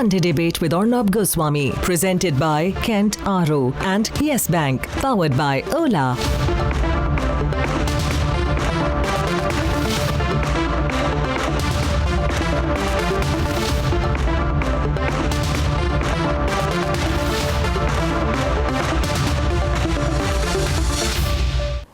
Sunday Debate with Arnab Goswami, presented by Kent RO and Yes Bank, powered by Ola.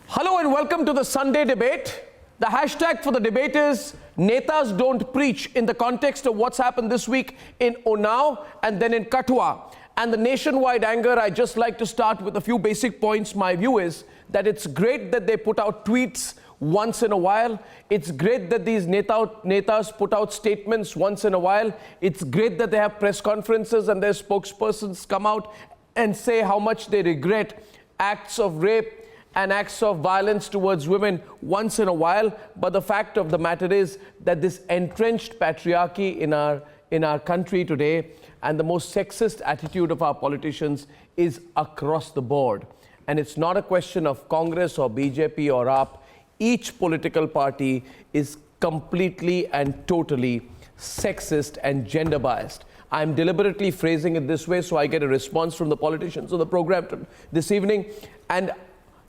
Hello and welcome to the Sunday Debate. The hashtag for the debate is Netas don't preach, in the context of what's happened this week in Unnao and then in Kathua. And the nationwide anger, I'd just like to start with a few basic points. My view is that it's great that they put out tweets once in a while. It's great that these netas put out statements once in a while. It's great that they have press conferences and their spokespersons come out and say how much they regret acts of rape and acts of violence towards women once in a while. But the fact of the matter is that this entrenched patriarchy in our country today and the most sexist attitude of our politicians is across the board. And it's not a question of Congress or BJP or AAP. Each political party is completely and totally sexist and gender biased. I'm deliberately phrasing it this way so I get a response from the politicians of the program this evening. And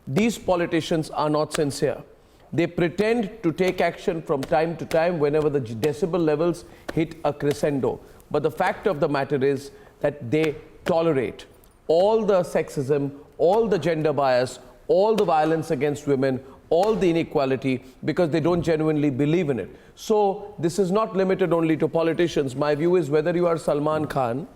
these politicians are not sincere. They pretend to take action from time to time whenever the decibel levels hit a crescendo. But the fact of the matter is that they tolerate all the sexism, all the gender bias, all the violence against women, all the inequality, because they don't genuinely believe in it. So this is not limited only to politicians. My view is whether you are Salman Khan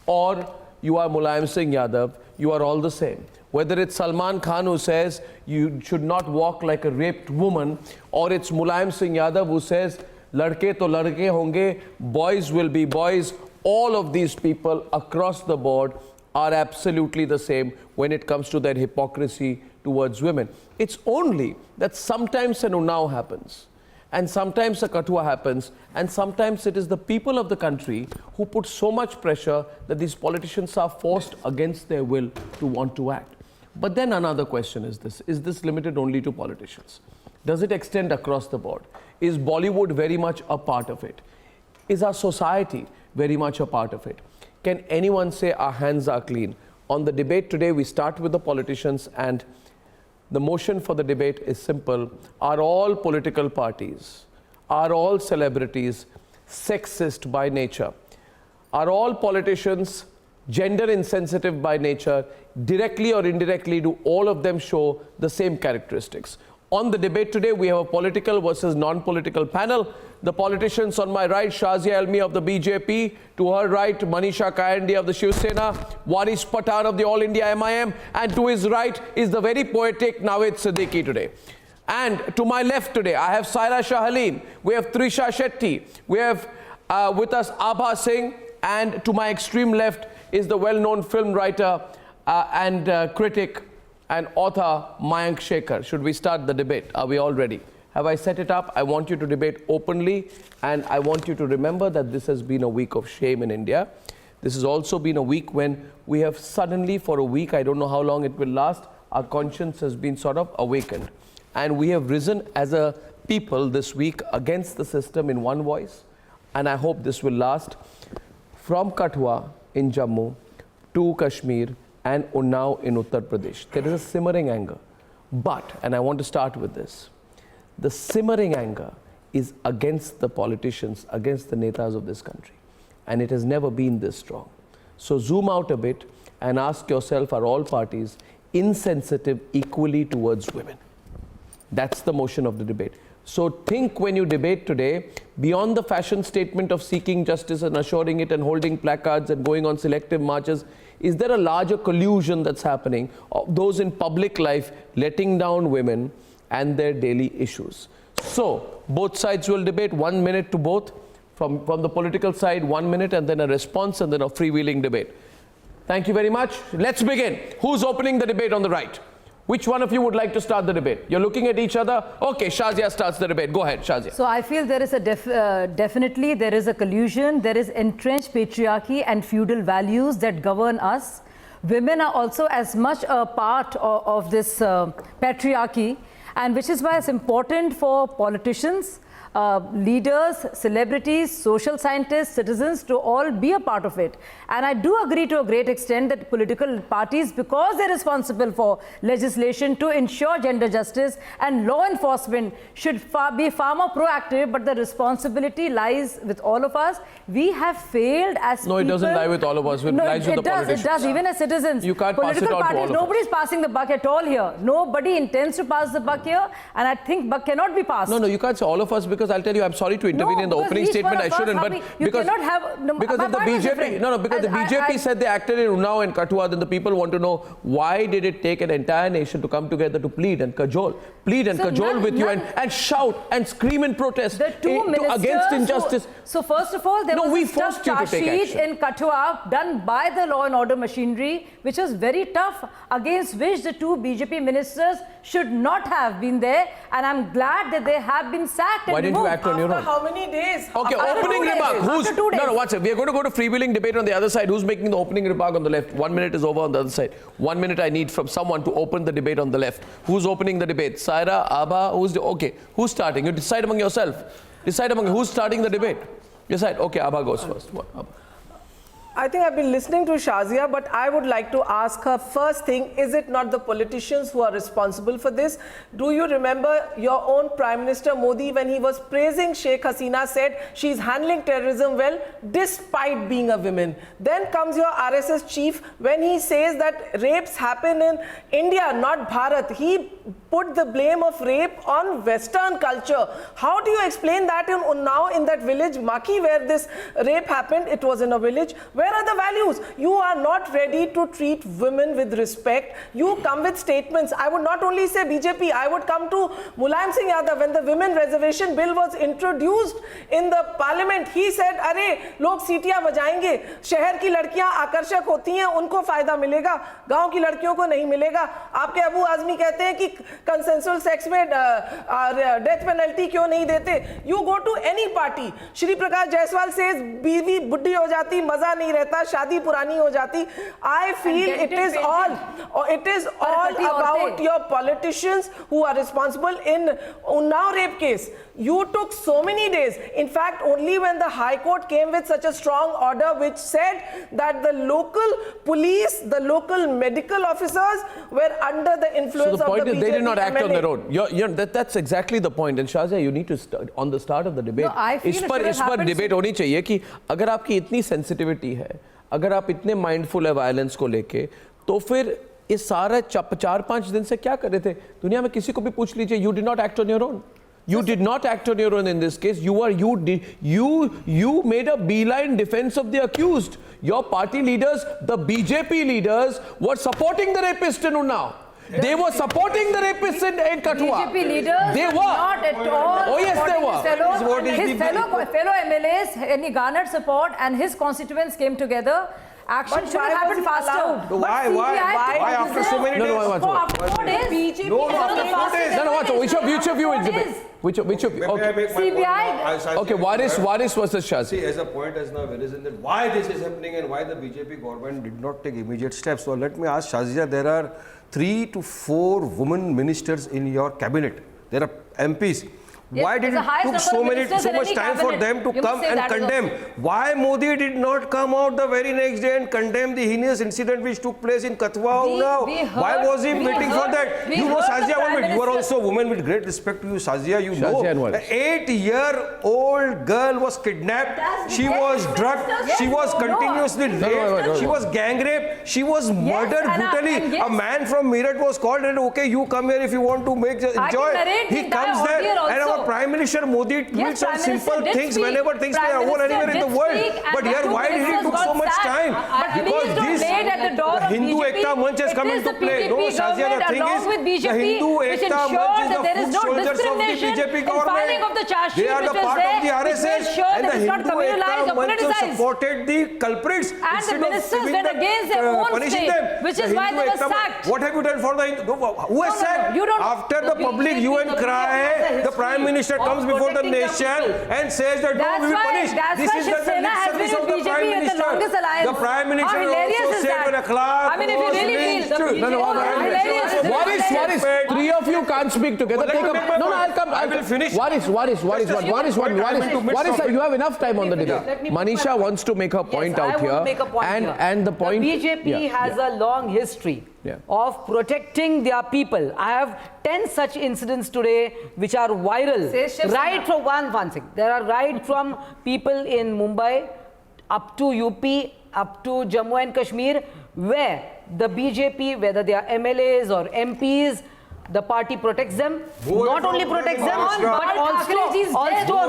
or you are Mulayam Singh Yadav, you are all the same. Whether it's Salman Khan who says you should not walk like a raped woman, or it's Mulayam Singh Yadav who says ladke to ladke honge, boys will be boys. All of these people across the board are absolutely the same when it comes to their hypocrisy towards women. It's only that sometimes an Unnao happens, and sometimes a Kathua happens, and sometimes it is the people of the country who put so much pressure that these politicians are forced against their will to want to act. But then another question is this limited only to politicians? Does it extend across the board? Is Bollywood very much a part of it? Is our society very much a part of it? Can anyone say our hands are clean? On the debate today, we start with the politicians, and the motion for the debate is simple. Are all political parties, are all celebrities sexist by nature? Are all politicians gender insensitive by nature? Directly or indirectly, do all of them show the same characteristics? On the debate today, we have a political versus non-political panel. The politicians on my right, Shazia Elmi of the BJP. To her right, Manisha Kayandi of the Shiv Sena, Waris Pathan of the All India MIM. And to his right is the very poetic Nawed Siddiqui today. And to my left today, I have Saira Shah Halim. We have Trisha Shetty. We have with us Abha Singh. And to my extreme left is the well-known film writer and critic and author Mayank Shekhar. Should we start the debate? Are we all ready? Have I set it up? I want you to debate openly, and I want you to remember that this has been a week of shame in India. This has also been a week when we have suddenly, for a week, I don't know how long it will last, our conscience has been sort of awakened. And we have risen as a people this week against the system in one voice, and I hope this will last. From Kathua in Jammu to Kashmir and Unnao in Uttar Pradesh, there is a simmering anger. But, and I want to start with this, the simmering anger is against the politicians, against the netas of this country. And it has never been this strong. So zoom out a bit and ask yourself, are all parties insensitive equally towards women? That's the motion of the debate. So think when you debate today, beyond the fashion statement of seeking justice and assuring it and holding placards and going on selective marches, is there a larger collusion that's happening of those in public life letting down women and their daily issues? So both sides will debate, 1 minute to both. From the political side, 1 minute, and then a response, and then a freewheeling debate. Thank you very much. Let's begin. Who's opening the debate on the right? Which one of you would like to start the debate? You're looking at each other. Okay, Shazia starts the debate. Go ahead, Shazia. So I feel there is a definitely there is a collusion. There is entrenched patriarchy and feudal values that govern us. Women are also as much a part of this patriarchy, and which is why it's important for politicians leaders, celebrities, social scientists, citizens to all be a part of it. And I do agree to a great extent that political parties, because they're responsible for legislation to ensure gender justice and law enforcement, should be far more proactive, but the responsibility lies with all of us. We have failed as No, it doesn't lie with all of us. It lies with the politicians. It does, even as citizens. You can't pass it on to all of us. Nobody's passing the buck at all here. Nobody intends to pass the buck here, and I think buck cannot be passed. No, you can't say all of us, because I'll tell you, I'm sorry to intervene in the opening statement. I shouldn't, but because if the BJP, because the BJP said they acted in Unnao and Kathua, then the people want to know why did it take an entire nation to come together to plead and cajole with you and shout and scream in protest against injustice. So first of all, there was a tough charge sheet in Kathua done by the law and order machinery, which was very tough, against which the two BJP ministers should not have been there, and I'm glad that they have been sacked. Why didn't you act on your own? After how many days? Okay, opening remark. After 2 days. No, watch it. We are going to go to freewheeling debate on the other side. Who's making the opening remark on the left? 1 minute is over on the other side. 1 minute I need from someone to open the debate on the left. Who's opening the debate? Saira, Abha, who's starting? You decide among yourself. Decide among who's starting the debate. Decide. Okay, Abha goes first. What, Abha? I think I've been listening to Shazia, but I would like to ask her first thing, is it not the politicians who are responsible for this? Do you remember your own Prime Minister Modi, when he was praising Sheikh Hasina, said she's handling terrorism well despite being a woman? Then comes your RSS chief when he says that rapes happen in India, not Bharat. He put the blame of rape on Western culture. How do you explain that in Unnao, in that village Maki, where this rape happened? It was in a village. Where are the values? You are not ready to treat women with respect. You come with statements. I would not only say BJP, I would come to Mulayam Singh Yadav. When the women reservation bill was introduced in the parliament, he said, "Arey, log सीटियां बजाएंगे, शहर की लड़कियां आकर्षक होती हैं, उनको फायदा मिलेगा, गांव की लड़कियों को नहीं मिलेगा." आपके अबू आजमी कहते हैं कि कंसेंसुअल सेक्स में डेथ पेनल्टी क्यों नहीं देते? You go to any party. Shri Prakash Jaiswal says बीवी बुढ़ी हो जाती, मजा नहीं रहता, शादी पुरानी हो जाती. I feel it is all about your politicians who are responsible. In Unnao rape case, you took so many days. In fact, only when the High Court came with such a strong order which said that the local police, the local medical officers were under the influence of the BJP. So the point is they did not act on their own. That's exactly the point. And Shazia, you need to start on the start of the debate. इस पर debate होनी चाहिए कि अगर आपकी इतनी sensitivity है, अगर आप इतने माइंडफुल है वायलेंस को लेके, तो फिर इस सारा 4-5 दिन से क्या कर रहे थे? दुनिया में किसी को भी पूछ लीजिए. You did not act on your own. You did not act on your own in this case. You made a beeline defense of the accused. Your party leaders, the BJP leaders, were supporting the rapist in Unnao. They were supporting the rapists in Kathua. BJP leaders they were not at all. Oh yes, they were. His fellow MLAs, and he garnered support, and his constituents came together. Action should have happened faster. Why after so many days? After 4 days. Which of you is debate? Which of you? Okay. CBI. Okay, Waris versus Shaz. See, as a point has now arisen that why this is happening and why the BJP government did not take immediate steps. So let me ask Shazia, there are 3 to 4 women ministers in your cabinet. There are MPs. Yes, why did it took so much time for them to come and condemn? Why Modi did not come out the very next day and condemn the heinous incident which took place in Kathua? Why was he waiting for that? You know, Shazia, you are also a woman with great respect to you, Shazia. You know, an 8-year-old girl was kidnapped. She was drugged. She was continuously raped. She was gang raped. She was murdered brutally. A man from Meerut was called and okay, you come here if you want to enjoy. He comes there and our Prime Minister Modi tweets on simple things whenever things may over anywhere in the world. But here, why did it took so much time? Because the Hindu Ekta Manch has come into play. No, Shazia, the thing is, the Hindu Ekta Manch is the foot soldiers of the BJP government. They are the part of the RSS, and the Hindu Ekta Manch supported the culprits instead of punishing them. Which is why they were sacked. What have you done for the Hindu? Who has sacked? After the public UN cry, the Prime Minister comes before the nation and says that no, we will punish. This is the lip service of the Prime BJP is the longest alliance. The Prime Minister How hilarious also is said that? when Akhlaq I mean, if you was really feel linked the to- BJP No, no, is hilarious. Waris, three of you can't speak together. Well, let me Take make a, my no, point. I'll come. I will finish. Waris, you have enough time on the debate. Manisha wants to make her point I out want here. to make a point here. And the point. The BJP has a long history of protecting their people. I have 10 such incidents today which are viral. Right from one thing. There are right from people in Mumbai up to UP, up to Jammu and Kashmir, where the BJP, whether they are MLAs or MPs, the party protects them. Not only protects them, but also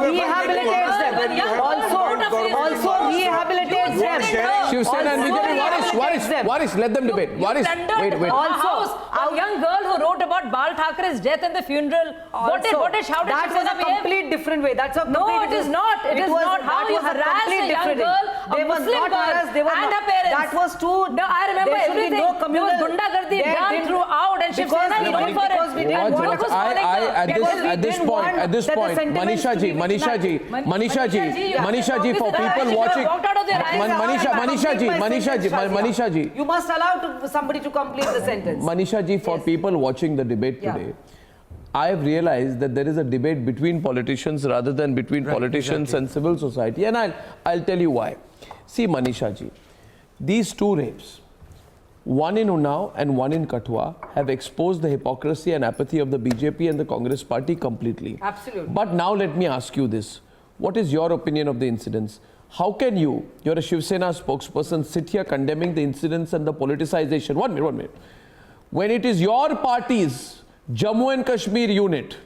rehabilitates them. Also rehabilitates them. Shiv Sena and BJP. Waris, let them debate. Waris, wait. Also, a young girl who wrote about Bal Thackeray's death and the funeral. How did That was a complete different way. That's a No, it is not. It is not. How you harass a young girl, a Muslim girl, and her parents. That was too. No, I remember there should be everything. no There communal. was gundagardi done throughout, and Shiv Sena is known for it. At this point, Manisha ji, for people watching, Manisha ji, You must allow somebody to complete the sentence. Manisha ji, for people watching the debate today, I have realized that there is a debate between politicians rather than between politicians and civil society, and I'll tell you why. See, Manisha ji, these two rapes, one in Unnao and one in Kathua, have exposed the hypocrisy and apathy of the BJP and the Congress party completely. Absolutely. But now let me ask you this. What is your opinion of the incidents? How can you're a Shiv Sena spokesperson, sit here condemning the incidents and the politicization? One minute. When it is your party's Jammu and Kashmir unit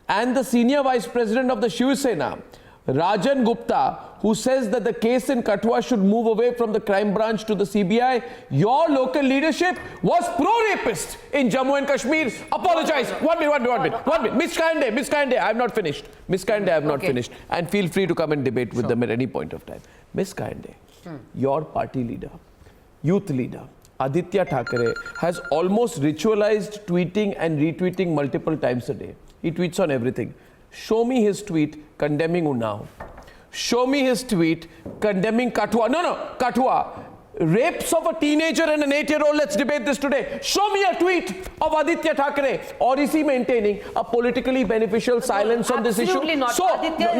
and the senior vice president of the Shiv Sena, Rajan Gupta, who says that the case in Kathua should move away from the crime branch to the CBI, your local leadership was pro-rapist in Jammu and Kashmir. Apologize. One minute. Miss Kande, I have not finished. Finished. And feel free to come and debate with them at any point of time. Miss Kande, your party leader, youth leader, Aditya Thackeray, has almost ritualized tweeting and retweeting multiple times a day. He tweets on everything. Show me his tweet condemning Unnao. Show me his tweet condemning Kathua. Kathua. Rapes of a teenager and an 8-year-old. Let's debate this today. Show me a tweet of Aditya Thackeray. Or is he maintaining a politically beneficial silence on this issue? Absolutely not. So, Aditya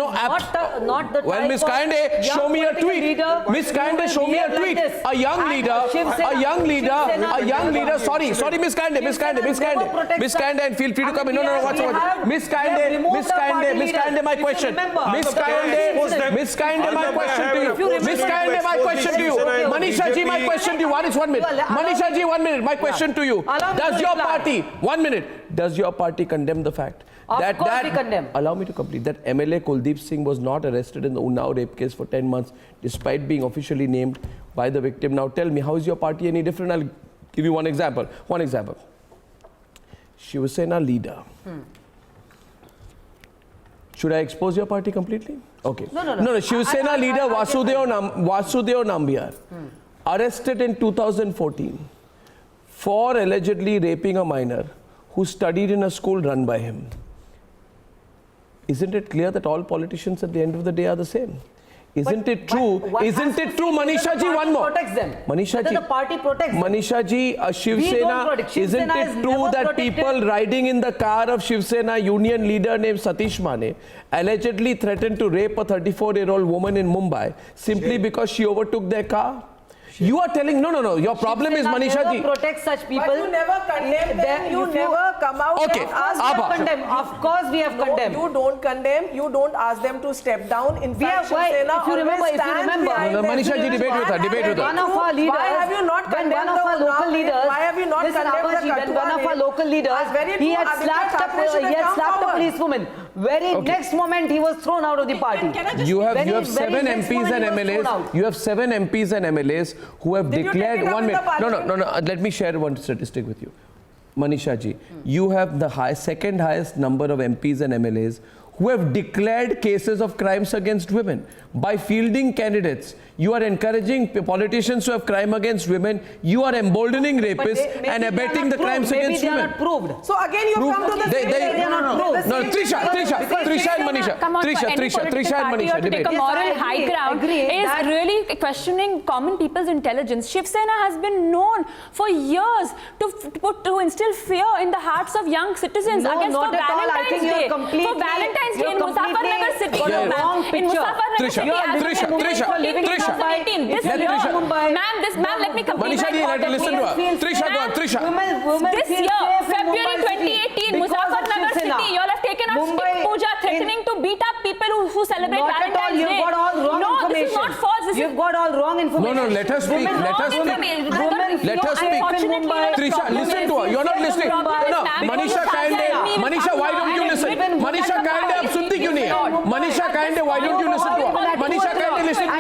not the well, Miss Kande, show me a tweet. Miss Kande, show me a tweet. A young leader. Sorry, Miss Kande, and feel free to come in. No, Miss Kande, my question. Miss Kande, my question to you. Manisha ji, my question to you. One minute. Manisha ji, 1 minute. My question to you. Does your party condemn the fact Of course we condemn. Allow me to complete that MLA Kuldeep Singh was not arrested in the Unnao rape case for 10 months despite being officially named by the victim. Now tell me, how is your party any different? I'll give you one example. Shiv Sena leader. Should I expose your party completely? Okay. No. Shiv Sena leader Vasudeo Nambiar, arrested in 2014 for allegedly raping a minor who studied in a school run by him. Isn't it clear that all politicians at the end of the day are the same? Isn't it true, Manisha ji? One more. Manisha ji, the party protects them. Manisha ji, Shiv Sena, isn't it true that people riding in the car of Shiv Sena union leader named Satish Mane allegedly threatened to rape a 34-year-old woman in Mumbai simply because she overtook their car? You are telling, no, your problem is Manisha ji. Protect such people. But you never condemn them, you never come out Okay. and ask them. Of course we have condemned. You don't condemn, you don't ask them to step down. In fact, Shiv Sena if you remember, Manisha ji, debate with her. One of our leaders, why have you not condemned one of our local leaders, why have you not condemned the when one of our local leaders, he had slapped a policewoman. Next moment he was thrown out of the party. You have 7 MPs and MLAs. You have 7 MPs and MLAs who have declared 1 minute. No. Let me share one statistic with you. Manisha ji, you have the second highest number of MPs and MLAs who have declared cases of crimes against women. By fielding candidates, you are encouraging politicians to have crime against women. You are emboldening rapists and abetting the crimes against women. Maybe they are not proved. So again, you come to the No, Trisha and Manisha. Trisha and Manisha to take a moral high ground is really questioning common people's intelligence. Shiv Sena has been known for years to instill fear in the hearts of young citizens against for Valentine's Day. For Valentine's Day in Muzaffarnagar city. In Muzaffarnagar city. Ma'am, let me complete Manisha, you have to listen to her. Trisha, go on. Trisha. This year, February 2018, Muzaffarnagar city, you all have taken out stick puja, threatening to beat up people who celebrate Valentine's Day. You've got all wrong information. This is not false. You've got all wrong information. No, let her speak. Let her speak. Trisha, listen to her. You're not listening. No, Manisha, why don't you listen? Manisha Kande, ab sunti kyun nahi hai? Manisha Kande, why don't you listen to her? Manisha Kande, listen to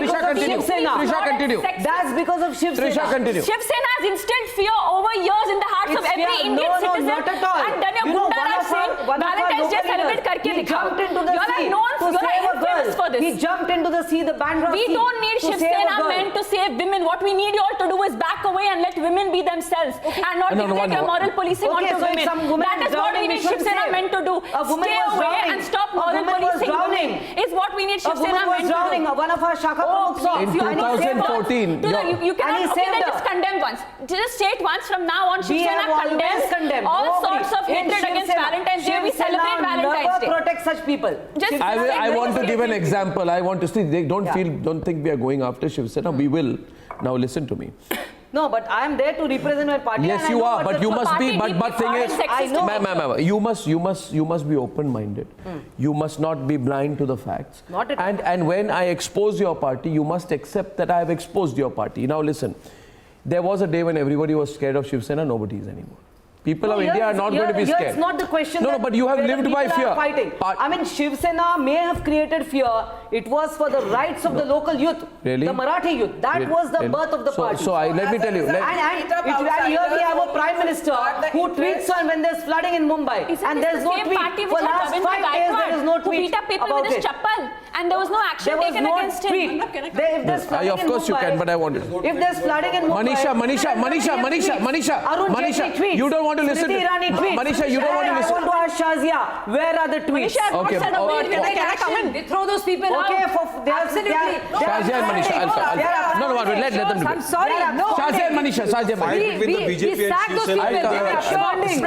Trisha, continue. Trisha, continue. That's because of Shiv Sena. Trisha, continue. Shiv Sena has instilled fear over years in the hearts of every Indian citizen. No, not at all. And done a Gunda Raj Singh Valentine's Day celebrate karke he jumped into the sea to save a girl. For this. He jumped into the sea, the Bandra We sea, don't need Shiv Sena men to save women. What we need you all to do is back away and let women be themselves and not dictate your moral policing onto women. That is what we need Shiv Sena men to do. Stay away and stop moral policing women. Is what we need Shiv Sena men to do. One of our Shaka Pramukhs. In 2014, you cannot just condemn once. Just say it once from now on. Shiv Sena condemns all sorts of hatred against Valentine's Day. We celebrate Valentine's Day. Never protect such people. I want to give an example. I want to see. They don't think we are going after Shiv Sena. We will. Now listen to me. No, but I am there to represent my party. Yes, you are. But you must be. But thing is, I know. Ma'am, you must be open-minded. You must not be blind to the facts. Not at all. And when I expose your party, you must accept that I have exposed your party. Now listen. There was a day when everybody was scared of Shiv Sena. Nobody is anymore. People of India are not going to be scared. It's not the question. No, but you have lived by fear. Fighting. I mean, Shiv Sena may have created fear. It was for the rights of the local youth. Really? The Marathi youth. That was the birth of the party. So let me tell you. And here we have a prime minister who tweets on when there's flooding in Mumbai. And there's no tweet. For last 5 days, there is no tweet beat up people about with his it. chappal, and there was no action taken against him. If there's flooding of course you can, but I want it. If there's flooding in Mumbai. Manisha, you don't want to listen. Manisha, you don't want to listen. I want to ask Shazia, where are the tweets? Okay. Can I come in? They throw those people out. Okay, Absolutely. Shazia and Manisha. No, let them do it. I'm sorry. No. Shazia and Manisha. We sack those people.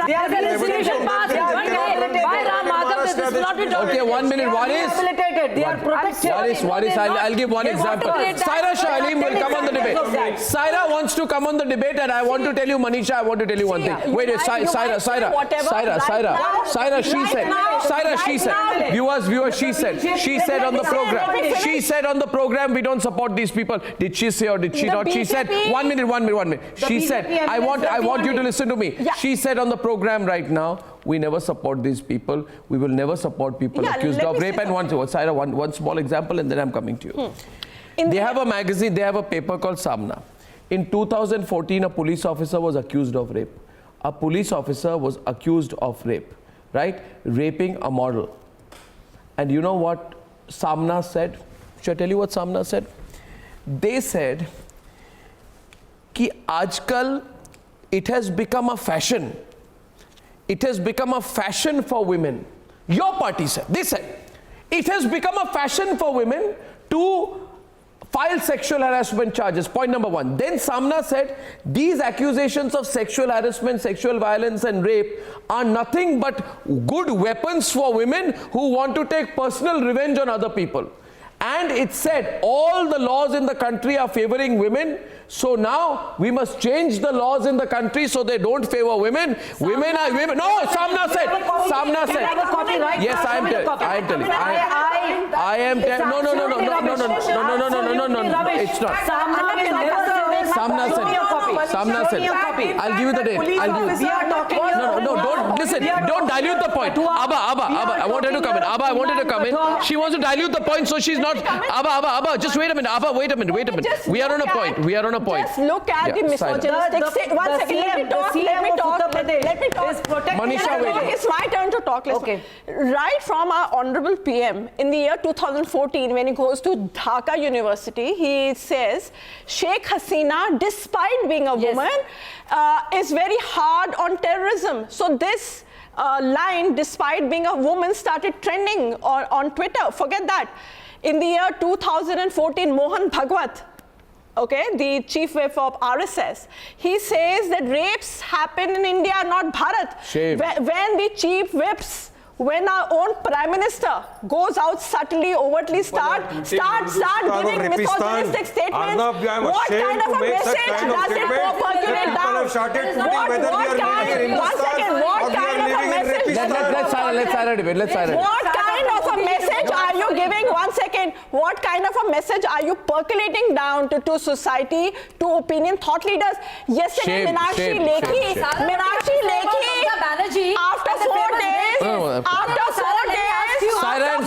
They are the resolution passed. By Ram Madhav, this is not been Okay, 1 minute. They are protected. Waris, I'll give one example. Saira Shah Aleem will come on the debate. Saira wants to come on the debate, and I want to tell you, Manisha, I want to tell you one thing. Wait, Saira, she said. Viewers, she said on the program. She said on the program, we don't support these people. Did she say or did she not? She said, 1 minute. She said, I want you to listen to me. She said on the program right now, we never support these people. We will never support people accused of rape. And one small example, and then I'm coming to you. They have a magazine, they have a paper called Samna. In 2014, a police officer was accused of rape. A police officer was accused of rape, right? Raping a model. And you know what Samna said? Should I tell you what Samna said? They said, कि आजकल it has become a fashion. It has become a fashion for women. Your party said, they said, it has become a fashion for women to file sexual harassment charges. Point number one. Then Samna said, these accusations of sexual harassment, sexual violence and rape are nothing but good weapons for women who want to take personal revenge on other people. And it said all the laws in the country are favoring women. So now we must change the laws in the country so they don't favor women. Women are women. No, Samna said. Yes, I am telling. I am telling. No. It's not. Samna said. Samna said. I'll give you the date. I'll give you. We are talking. No, don't listen. Don't dilute the point. Abba, I wanted to come in. Abba, I wanted to come in. She wants to dilute the point, so she's not. Abba, just wait a minute. Abba, wait a minute. We are on a point. Just look at the misogynistic. One second. Let me talk. Manisha, wait. It's my turn to talk. Listen. Okay. Right from our honorable PM in the year 2014, when he goes to Dhaka University, he says Sheikh Hasina, despite being a woman, is very hard on terrorism. So this line, despite being a woman, started trending on Twitter. Forget that. In the year 2014, Mohan Bhagwat, okay, the chief whip of RSS, he says that rapes happen in India, not Bharat. Shame. When the chief whips, when our own prime minister goes out subtly, overtly, start giving misogynistic statements, what kind of a message does it percolate down? What kind of a message? Let's debate. What kind of a message are you giving? 1 second. What kind of a message are you percolating down to society, to opinion thought leaders? Yesterday, Meenakshi Lekhi, after 4 days, Saira and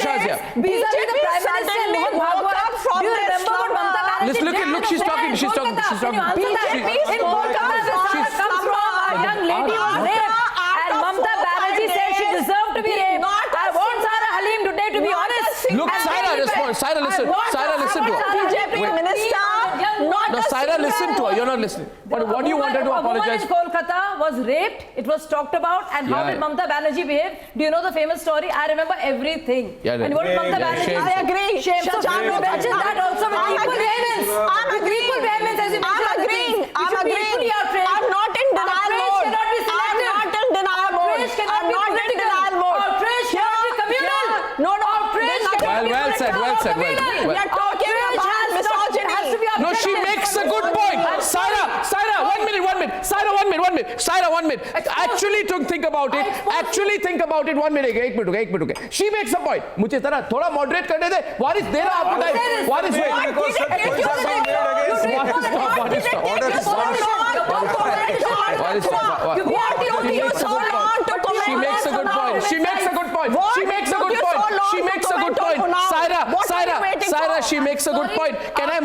Shazia. BJP suddenly woke up from their slumber. Look, she's talking. BJP woke up from a young lady was raped, and Mamata Banerjee said she deserved to be raped. I want Sarah Halim today to be honest. Look, Saira, respond. Saira, listen. Saira, listen to her. BJP minister. No, Saira, listen to her. You're not listening. But what do you wanted to apologize? A woman in Kolkata was raped. It was talked about. And how did Mamata Banerjee behave? Do you know the famous story? I remember everything. And what did Mamata Banerjee say? I agree. Shame. So you mentioned that also with equal vehemence. I'm agreeing. I'm agreeing. I'm not in denial mode. I'm not in denial mode. I'm not in denial mode. Outrage cannot be communal. No. Well said. We are talking about misogyny. No, she makes a good point. Saira, 1 minute. Saira, 1 minute. Actually, think about it. 1 minute. एक minute. She makes a point. मुझे जरा थोड़ा moderate करने दे. Waris दे रहा आपको time. Waris wait. She makes a good point. Saira, she makes a good point. Can I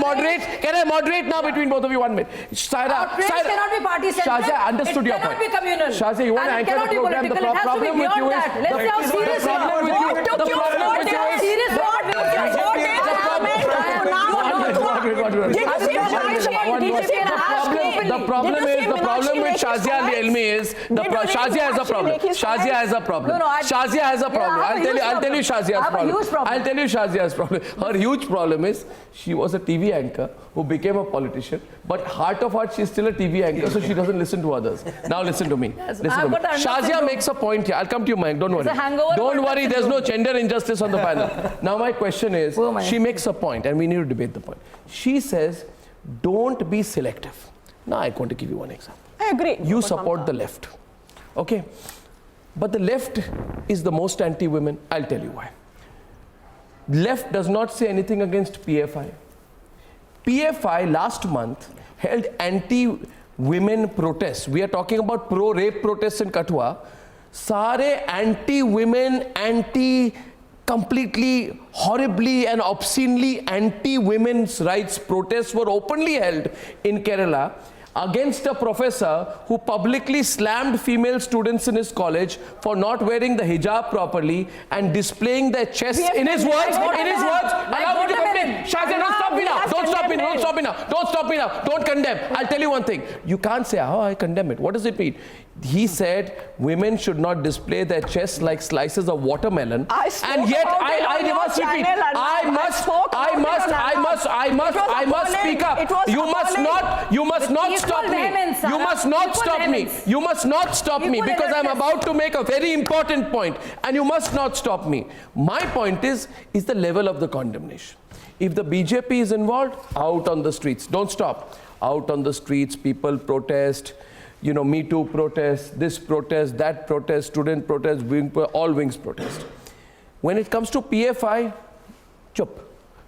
moderate now between both of you? 1 minute. Saira, cannot be party-centric. Shazia, understood your point. It cannot be communal. Shazia, you want to anchor the program? The problem with you is the problem with Shazia Elmi is Shazia has a problem. Shazia has a problem. I'll tell you Shazia's problem. Her huge problem is she was a TV anchor who became a politician, but heart of heart she's still a TV anchor, so she doesn't listen to others. Now listen to me. Shazia makes a point here. I'll come to you, Mike. Don't worry. Don't worry. There's no gender injustice on the panel. Now my question is, she makes a point, and we need to debate the point. She says, don't be selective. Now I'm going to give you one example. I agree. You support the left, okay? But the left is the most anti-women. I'll tell you why. Left does not say anything against PFI. PFI last month held anti-women protests. We are talking about pro-rape protests in Kathua. Sare anti-women, completely horribly and obscenely anti-women's rights protests were openly held in Kerala against a professor who publicly slammed female students in his college for not wearing the hijab properly and displaying their chests. In his words, allow me to complete. Shazia, don't stop me now. Don't condemn. I'll tell you one thing. You can't say, I condemn it. What does it mean? He said women should not display their chests like slices of watermelon. And yet I must repeat. I must speak up. You must not stop me because I'm about to make a very important point, and you must not stop me. My point is the level of the condemnation. If the BJP is involved, out on the streets. Don't stop. Out on the streets, people protest. Me Too protest, this protest, that protest, student protest, all wings protest. When it comes to PFI, chup,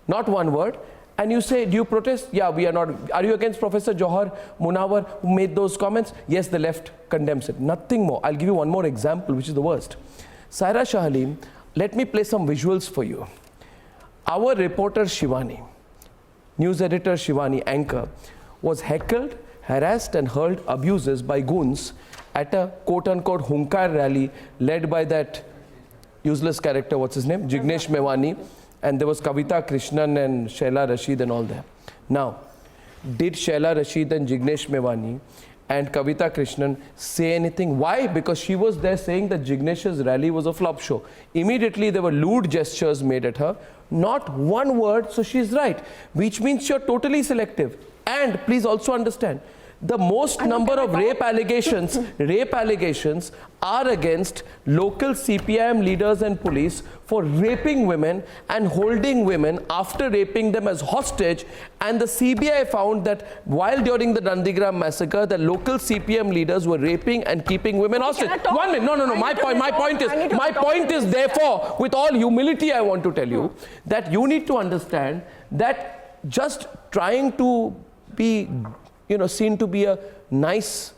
not one word. and you say, do you protest? Yeah, we are not. Are you against Professor Johar Munawar who made those comments? Yes, the left condemns it. Nothing more. I'll give you one more example, which is the worst. Saira Shah Halim, let me play some visuals for you. Our reporter Shivani, news editor Shivani, anchor, was heckled, harassed and hurled abuses by goons at a quote-unquote Hunkar rally led by that useless character, what's his name? Jignesh Mewani. And there was Kavita Krishnan and Shaila Rashid and all that. Now, did Shaila Rashid and Jignesh Mewani and Kavita Krishnan say anything? Why? Because she was there saying that Jignesh's rally was a flop show. Immediately there were lewd gestures made at her. Not one word, so she's right. Which means you're totally selective. And please also understand, the most number of rape allegations are against local CPIM leaders and police for raping women and holding women after raping them as hostage. And the CBI found that while during the Nandigram massacre, the local CPM leaders were raping and keeping women hostage. 1 minute. No. My point is therefore, with all humility, I want to tell you that you need to understand that just trying to be seen to be a nice,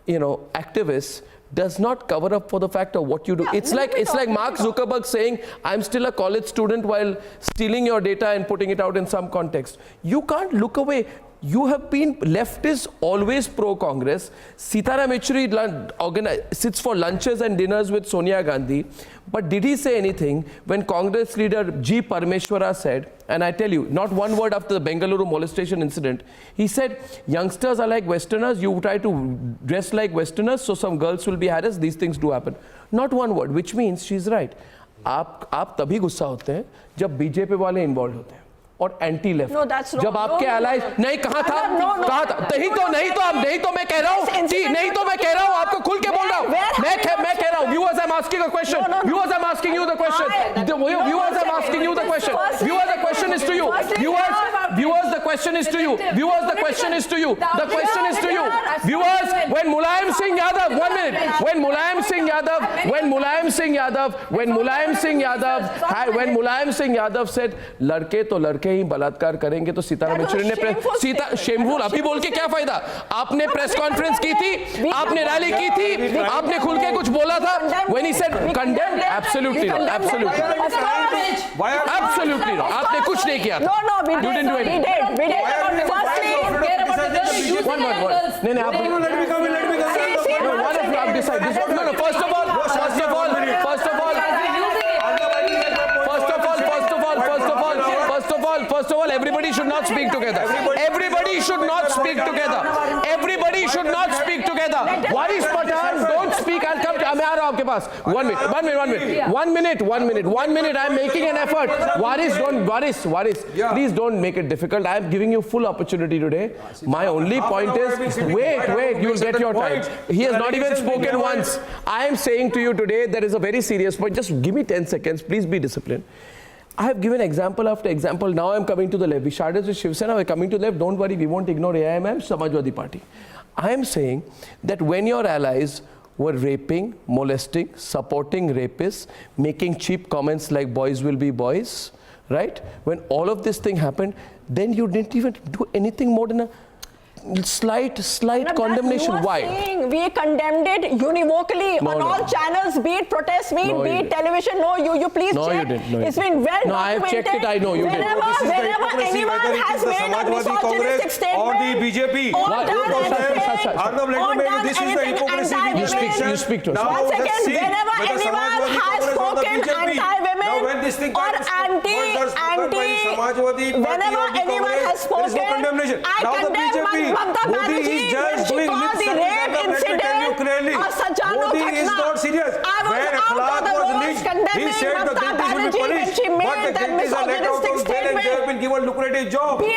activist does not cover up for the fact of what you do. Yeah, it's like Mark Zuckerberg saying, I'm still a college student while stealing your data and putting it out in some context. You can't look away. You have been leftists, always pro-Congress. Sitaram Yechuri sits for lunches and dinners with Sonia Gandhi. But did he say anything when Congress leader G. Parameshwara said, and I tell you, not one word after the Bengaluru molestation incident, he said, youngsters are like Westerners, you try to dress like Westerners, so some girls will be harassed, these things do happen. Not one word, which means she's right. आप तभी गुस्सा होते हैं जब BJP वाले involve होते हैं और एंटी लेफ्ट जब आपके allies नहीं कहां था नहीं तो मैं कह रहा हूं आपको खुल के बोल रहा हूं मैं कह रहा हूं viewers I'm asking a question viewers I'm asking you the question viewers I'm asking you the question viewers the question is to you viewers the question is to you viewers the question is to you the question is to you viewers when Mulayam Singh Yadav 1 minute when Mulayam Singh Yadav said लड़के तो लड़के ही बलात्कार करेंगे तो सीताराम येचुरी ने shameful अभी बोल के क्या फायदा आपने प्रेस कॉन्फ्रेंस की थी आपने रैली की थी आपने खुल के कुछ बोला था when he said condemned absolutely not आपने कुछ नहीं किया you didn't do anything First of all, everybody should not speak together. Everybody should not speak together. Everybody should not speak together. Waris Pathan, don't speak. I'll come. मैं आ रहा हूँ आपके पास. 1 minute. I'm making an effort. Waris. Please don't make it difficult. I'm giving you full opportunity today. My only point is, wait. You'll get your time. He has not even spoken once. I am saying to you today, there is a very serious point. Just give me 10 seconds. Please be disciplined. I have given example after example. Now I'm coming to the left. We started with Shiv Sena. We're coming to the left. Don't worry, we won't ignore AIMM, Samajwadi Party. I am saying that when your allies were raping, molesting, supporting rapists, making cheap comments like boys will be boys, right? When all of this thing happened, then you didn't even do anything more than a slight condemnation. Why? We condemned it univocally on all channels, be it protest, be it television. No, you please check. You didn't. It's been well documented. I have checked it. I know you did. Whenever anyone has made a misogynistic statement or the BJP, Arnab, let me make this is the hypocrisy. You speak to us. Once again, whenever anyone has spoken anti-women or whenever anyone has spoken, I condemn Mamata Banerjee when she called the rape incident a Sajjano Ghatna. I was out of the roads condemning Mamata Banerjee when she made that misogynistic statement. They have been given lucrative job. When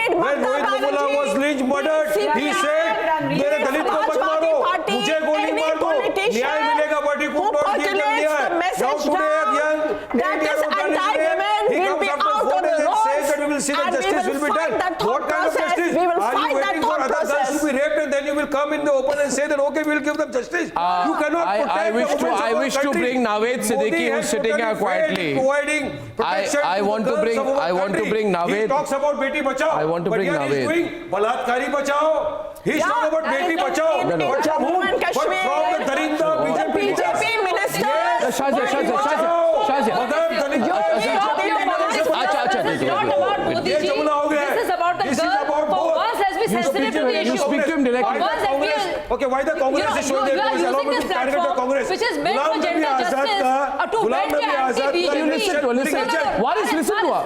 Rohit Bobola was lynched, murdered, he said, मेरे दलित को मत मारो, मुझे गोली मार दो, न्याय मिलेगा party को not give them न्याय. Now today a young that is anti-women will be out of the roads and we will see that justice will be done. What kind of justice? We will fight that thought process. be raped and then you will come in the open and say that okay, we'll give them justice. You cannot protect I wish the to women of our wish to country. bring Naved Siddiqui, Modi who's has sitting here totally failed quietly. in providing protection I to want the to girls bring- of our I want to country. bring Naved. He talks about Beti Bachao. I want to bring but here he's Naved. doing Balatkari Bachao. He's Yeah, talking about that Beti is the Bachao. same thing But in from Jammu whom? and But from Kashmir. the Darinda BJP. BJP minister. Shazia. This is not about Modi ये ji. Jamuna हो गया है. This is about the This is girl. about For both. once, has been sensitive to the you issue. speak to him directly. For once, that we are- Okay, why the Congress is showing you their are policy? Allow using me this to target the platform, Congress. which is meant for Ghulam Nabi gender Azad justice, ka- to Ghulam vent Nabi your Azad ka- anti-BJP. Listen to listen. Waris, listen to her.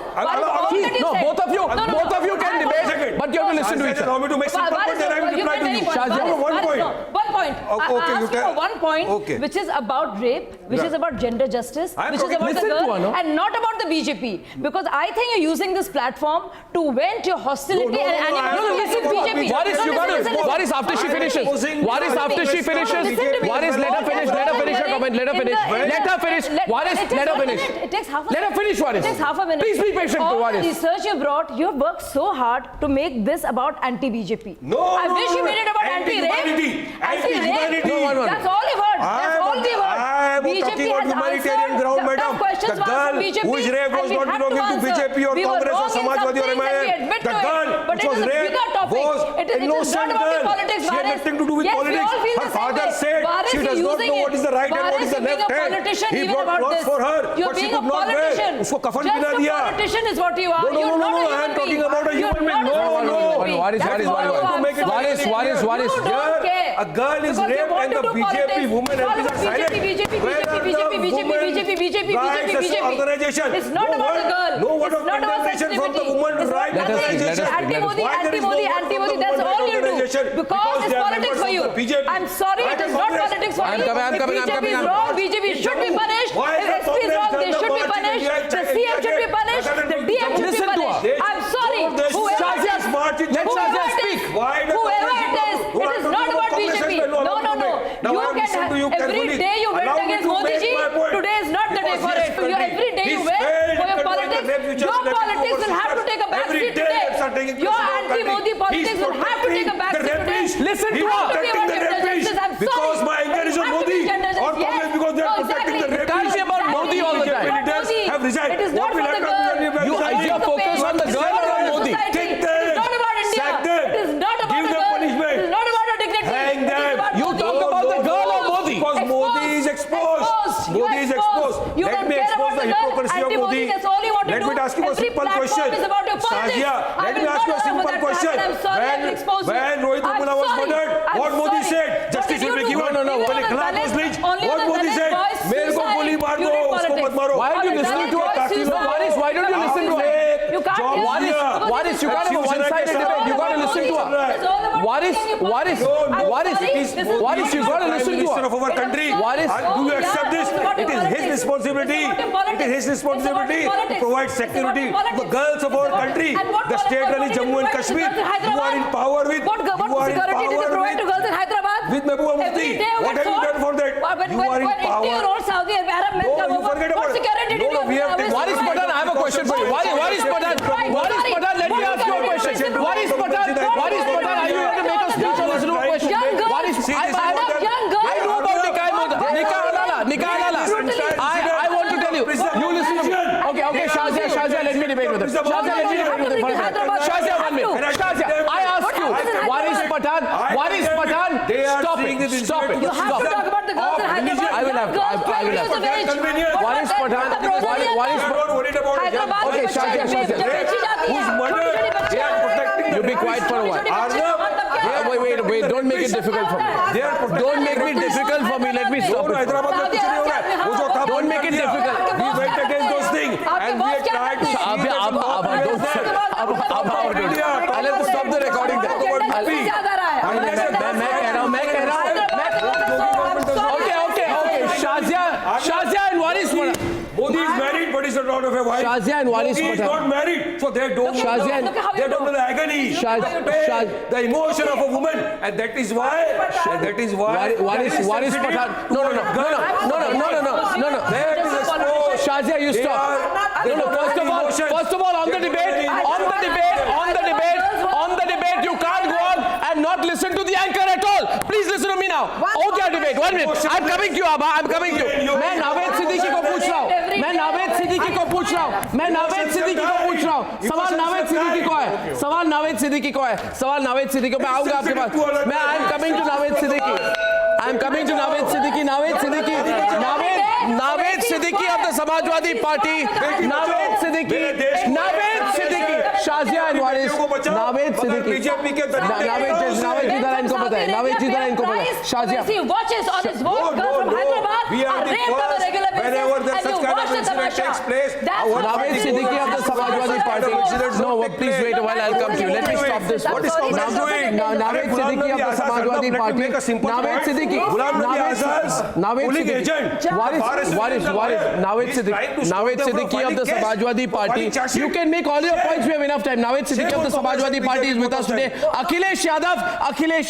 No, both of you can debate, but you have to listen to each Allow other. me to make simple point and I will reply to you. Shazia, one point. One point. Okay, I you asked you tell. for one point, Okay. which is about rape, which is about gender justice, I'm which is talking- about the listen to girl, her, no? and not about the BJP. Because I think you're using this platform to vent your hostility No, and I'm animosity not against talking BJP. about Waris, you got Listen, to. Waris, after she finishes. Waris, after she finishes. Waris, let her finish. Let her finish her comment. Let her finish. Let her finish. Waris, let her finish. It takes half a Let her finish, Waris. It takes half a minute. Please be patient, All Waris. the research you brought, you have worked so hard to make this about anti-BJP. I wish you made it about Anti-humanity. anti-rape. No, one. That's all you've heard. That's all we've heard. I am talking about humanitarian ground, madam. The girl who is raped was not belonging to BJP or Congress or Samajwadi or MIM. The girl which was raped was innocent girl. She had nothing to do with politics. Her father said she does not know what is the right hand, what is the left hand. He brought clothes for her, but she could not wear. उसको कफन बिना दिया. Just a politician is what you are. No, You're not a I human am talking being. about a You're human being. not a No. human being. Waris, That's Waris, all Waris. I'm Waris, sorry. Waris. You don't care. A girl is Because you raped want and to the do BJP politics. women It's all MPs are about silent. BJP. Where are the women rights organization? It's not about the girl. No word It's of not about condemnation from the sensitivity. women It's rights not nothing. organization. Anti-Modi, Why there is no anti-Modi, word from anti-Modi. the That's women all rights you do. organization? Because it's they are politics members for of you. the BJP. I'm sorry, Why it the is not Congress? politics for I'm you. coming, If BJP is wrong, BJP should be punished. Why If the SP is wrong, they Congress should be done the punished. march The in CM should be punished. The DM should be Listen to her. punished. I'm sorry. Whoever it is, Let Shazia speak. whoever it is not about BJP. No. You can every day you went against Modi ji. Today is not the day for it. Every day you went for your politics. Your politics will have to take a back seat today. Your anti-Modi politics will have to take a back seat today. Listen to He's her. protecting the rapist. I'm Because sorry. my anger is on Have to be Modi gender or justice. Congress because they are No, protecting the exactly. rapist. Can't be about Modi all the BJP time. leaders have resigned. It is not What will for the happen girl. when you You resign? are focused on the girl or on Modi? Kick It them. is not about India. Sack them. It is not about Give the them girl. punishment. It is not about her dignity. Hang It is them. about You Modi. talk about the girl or Modi? Because Modi is exposed. Modi is exposed. You Let don't me care expose about the the girl. hypocrisy of Anti-Modi, Modi. that's all you want to Let do. me ask you a Every simple platform question. is about your politics. Shazia, I let will me ask you a not allow simple that question. to happen. I'm sorry, I will expose you. When Rohit I'm Vemula was sorry. murdered, I'm what Modi sorry. said? What Justice did will be you do? given. No. When Ikhlas was lynched, what Modi said? मेरे को गोली मार दो, उसको मत मारो. Why are you listening to her? Waris, why don't you listen to her? You can't hear. Waris, you can't have a one-sided debate. You got to listen to her. Waris, you got to listen to Minister her. of our country. Waris, Do you accept this? It is his responsibility. It is his responsibility to provide security to the girls of our country. The state run is Jammu and Kashmir. You are in power with. What You are in security did they power provide to with. girls in Hyderabad? With Mehbooba Mufti. Every day What have you done for that? You are in power. 80-year-old Saudi Arab men come you over. forget about What it. security did No, you we have have? Waris Pathan, I have a question for you. Waris Pathan, let me ask you a question. Waris Pathan, are you going to make a speech on this little question? Young girls. Waris, Young girls. I know about Nikah Halala. I want to tell you. You listen to me. Okay, Shazia, let me debate with him. Shazia, 1 minute. Shazia, I ask you, Waris Pathan, stop it. You have to talk about the girls in Hyderabad. I will have to. Waris Pathan, Hyderabad Okay, Shazia. Who's murdered? They are protecting You the be quiet for a while. Arnab, Wait, don't make it difficult for me. Don't make me difficult for me. Let me stop it. Hyderabad में कुछ नहीं हो रहा है. वो जो था Don't make it difficult. We went against those things and we had tried to I'll have to stop the recording there. मैं कह रहा हूँ. Okay. Shazia and Waris Pathan. Modi is married, but he's not out of a wife. Shazia and Waris Modi is Pathan. not married, so they don't Shazia and- they don't know the agony, the emotion of a woman, and that is why. Waris Pathan. No. That is exposed. Shazia, you stop. No. First of all, on the debate, you can't go on and not listen to now. Okay, debate. 1 minute. I'm coming to you, Abba. I'm coming to you. मैं नावेद सिद्दीकी को पूछ रहा हूँ. मैं नावेद सिद्दीकी को पूछ रहा हूँ. मैं नावेद सिद्दीकी को पूछ रहा हूँ. सवाल नावेद सिद्दीकी को है. सवाल नावेद सिद्दीकी को है. सवाल नावेद सिद्दीकी को. मैं आऊँगा आपके पास. मैं I'm coming to Naved Siddiqui. I'm coming to Naved Siddiqui. Naved Siddiqui. Naved Siddiqui of the Samajwadi Party. Naved Siddiqui. Naved Siddiqui. Shazia and Waris. Naved Siddiqui. Naved ji जरा इनको पता है. नावेद जी जरा इनको पता है. Shazia. watches on his walk girl from Hyderabad are raped on a regular basis. Whenever there's such kind of incident takes place, Naveed Siddiqui of the Samajwadi Party. No, please wait a while. I'll come to you. Let me stop this. What is Congress doing? Naveed Siddiqui of the Samajwadi Party. Naveed Siddiqui. Naveed Siddiqui. Naveed Siddiqui of the Samajwadi Party. You can make all your points. We have enough time. Naveed Siddiqui of the Samajwadi Party is with us today. Akhilesh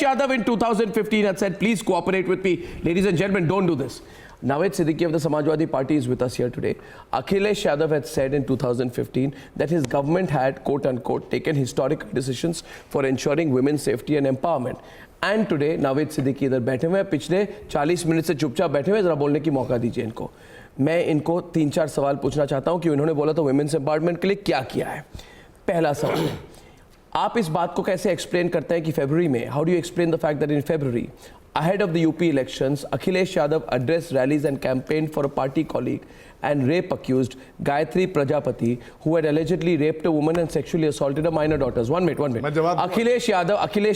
Yadav in 2015 had said, please cooperate with me. Ladies and gentlemen, don't do this. Naveed Siddiqui of the Samajwadi Party is with us here today. Akhilesh Yadav had said in 2015 that his government had, quote unquote, taken historic decisions for ensuring women's safety and empowerment. And today, Naveed Siddiqui इधर बैठे हुए हैं. पिछले 40 minute से चुपचाप बैठे हुए हैं. जरा बोलने की मौका दीजिए इनको. मैं इनको 3-4 सवाल पूछना चाहता हूं कि इन्होंने बोला तो वुमेन्स एम्पावरमेंट के लिए क्या किया है. पहला सवाल, आप इस बात को कैसे एक्सप्लेन करते हैं कि फरवरी में, how do you explain the fact that in February, ahead of the UP elections, Akhilesh Yadav addressed rallies and campaigned for a party colleague and rape accused Gayatri Prajapati, who had allegedly raped a woman and sexually assaulted her minor daughters. One minute. Akhilesh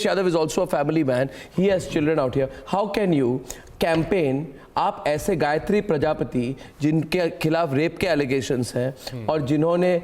Yadav is also a family man. He has children out here. How can you campaign? आप ऐसे गायत्री प्रजापति जिनके खिलाफ rape के allegations हैं और जिन्होंने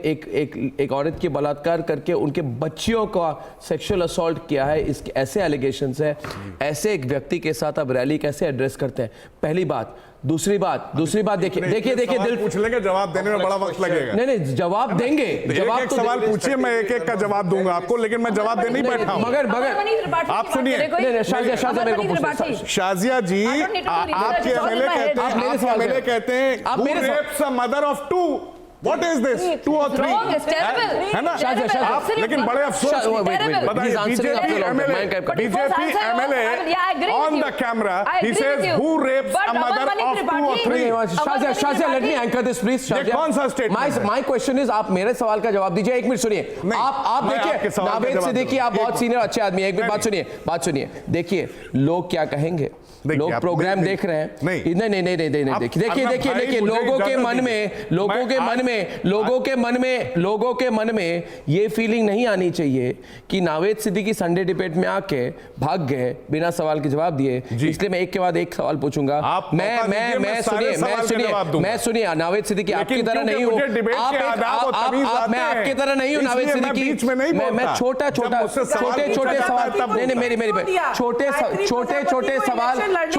एक औरत की बलात्कार करके उनके बच्चियों का सेक्सुअल असॉल्ट किया है, इसके ऐसे एलिगेशंस हैं, ऐसे एक व्यक्ति के साथ आप रैली कैसे एड्रेस करते हैं? पहली बात. दूसरी बात देखिए दिल पूछ लेंगे, जवाब देने में बड़ा वक्त लगेगा. नहीं जवाब देंगे. जवाब एक सवाल पूछिए, मैं एक का जवाब दूंगा आपको, लेकिन मैं जवाब देने नहीं बैठा हूं. मगर आप सुनिए. शाजिया मेरे को पूछिए. शाजिया जी, आपके एमएलए कहते हैं who rapes a mother of two. What is this? 2 or 3? Wrong, it's terrible. है ना? आप लेकिन बड़े अफसोस बताइए. BJP MLA on the camera, he says who rapes a mother of 2 or 3? Shazia, let me anchor this please. ये कौन सा स्टेटमेंट? My question is, आप मेरे सवाल का जवाब दीजिए. एक मिनट सुनिए. आप देखिए, नावेद सिद्दीकी आप बहुत सीनियर अच्छे आदमी हैं. एक मिनट बात सुनिए. देखिए लोग क्या कहेंगे. लोग प्रोग्राम देख रहे हैं. नहीं देखिए लोगों के मन में ये फीलिंग नहीं आनी चाहिए कि नावेद सिद्दीकी संडे डिबेट में आके भाग गए बिना सवाल के जवाब दिए. इसलिए मैं एक के बाद एक सवाल पूछूंगा. मैं सुनिए नावेद सिद्दीकी आपकी तरह नहीं हूं. मैं आपकी तरह नहीं हूं नावेद सिद्दीकी. मैं छोटे सवाल नहीं मेरी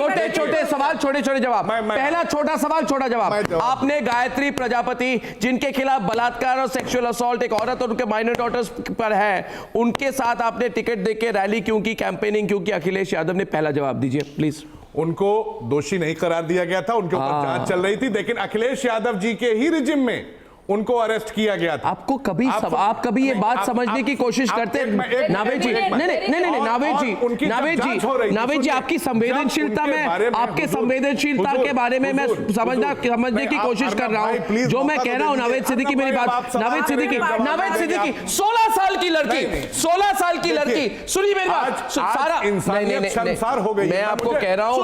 छोटे सवाल छोटे जवाब. पहला छोटा सवाल छोटा जवाब. आपने गायत्री प्रजापति जिनके खिलाफ बलात्कार और सेक्सुअल असॉल्ट एक औरत और उनके माइनर डॉटर्स पर है, उनके साथ आपने टिकट देके रैली क्यों की, कैंपेनिंग क्यों की? अखिलेश यादव ने पहला जवाब दीजिए प्लीज. उनको दोषी नहीं करार दिया गया था, उनके ऊपर जांच चल रही थी, लेकिन अखिलेश यादव जी के ही रिजिम में उनको अरेस्ट किया गया था. आप कभी ये बात समझने की कोशिश करते हैं नावेद जी? नहीं नावेद जी आपकी संवेदनशीलता में, आपके संवेदनशीलता के बारे में मैं समझने की कोशिश कर रहा हूं. जो मैं कह रहा हूं नावेद सिद्दीकी, मेरी बात. नावेद सिद्दीकी 16 साल की लड़की सुनिए मेरी बात. सारा शर्मसार हो गई. मैं आपको कह रहा हूं,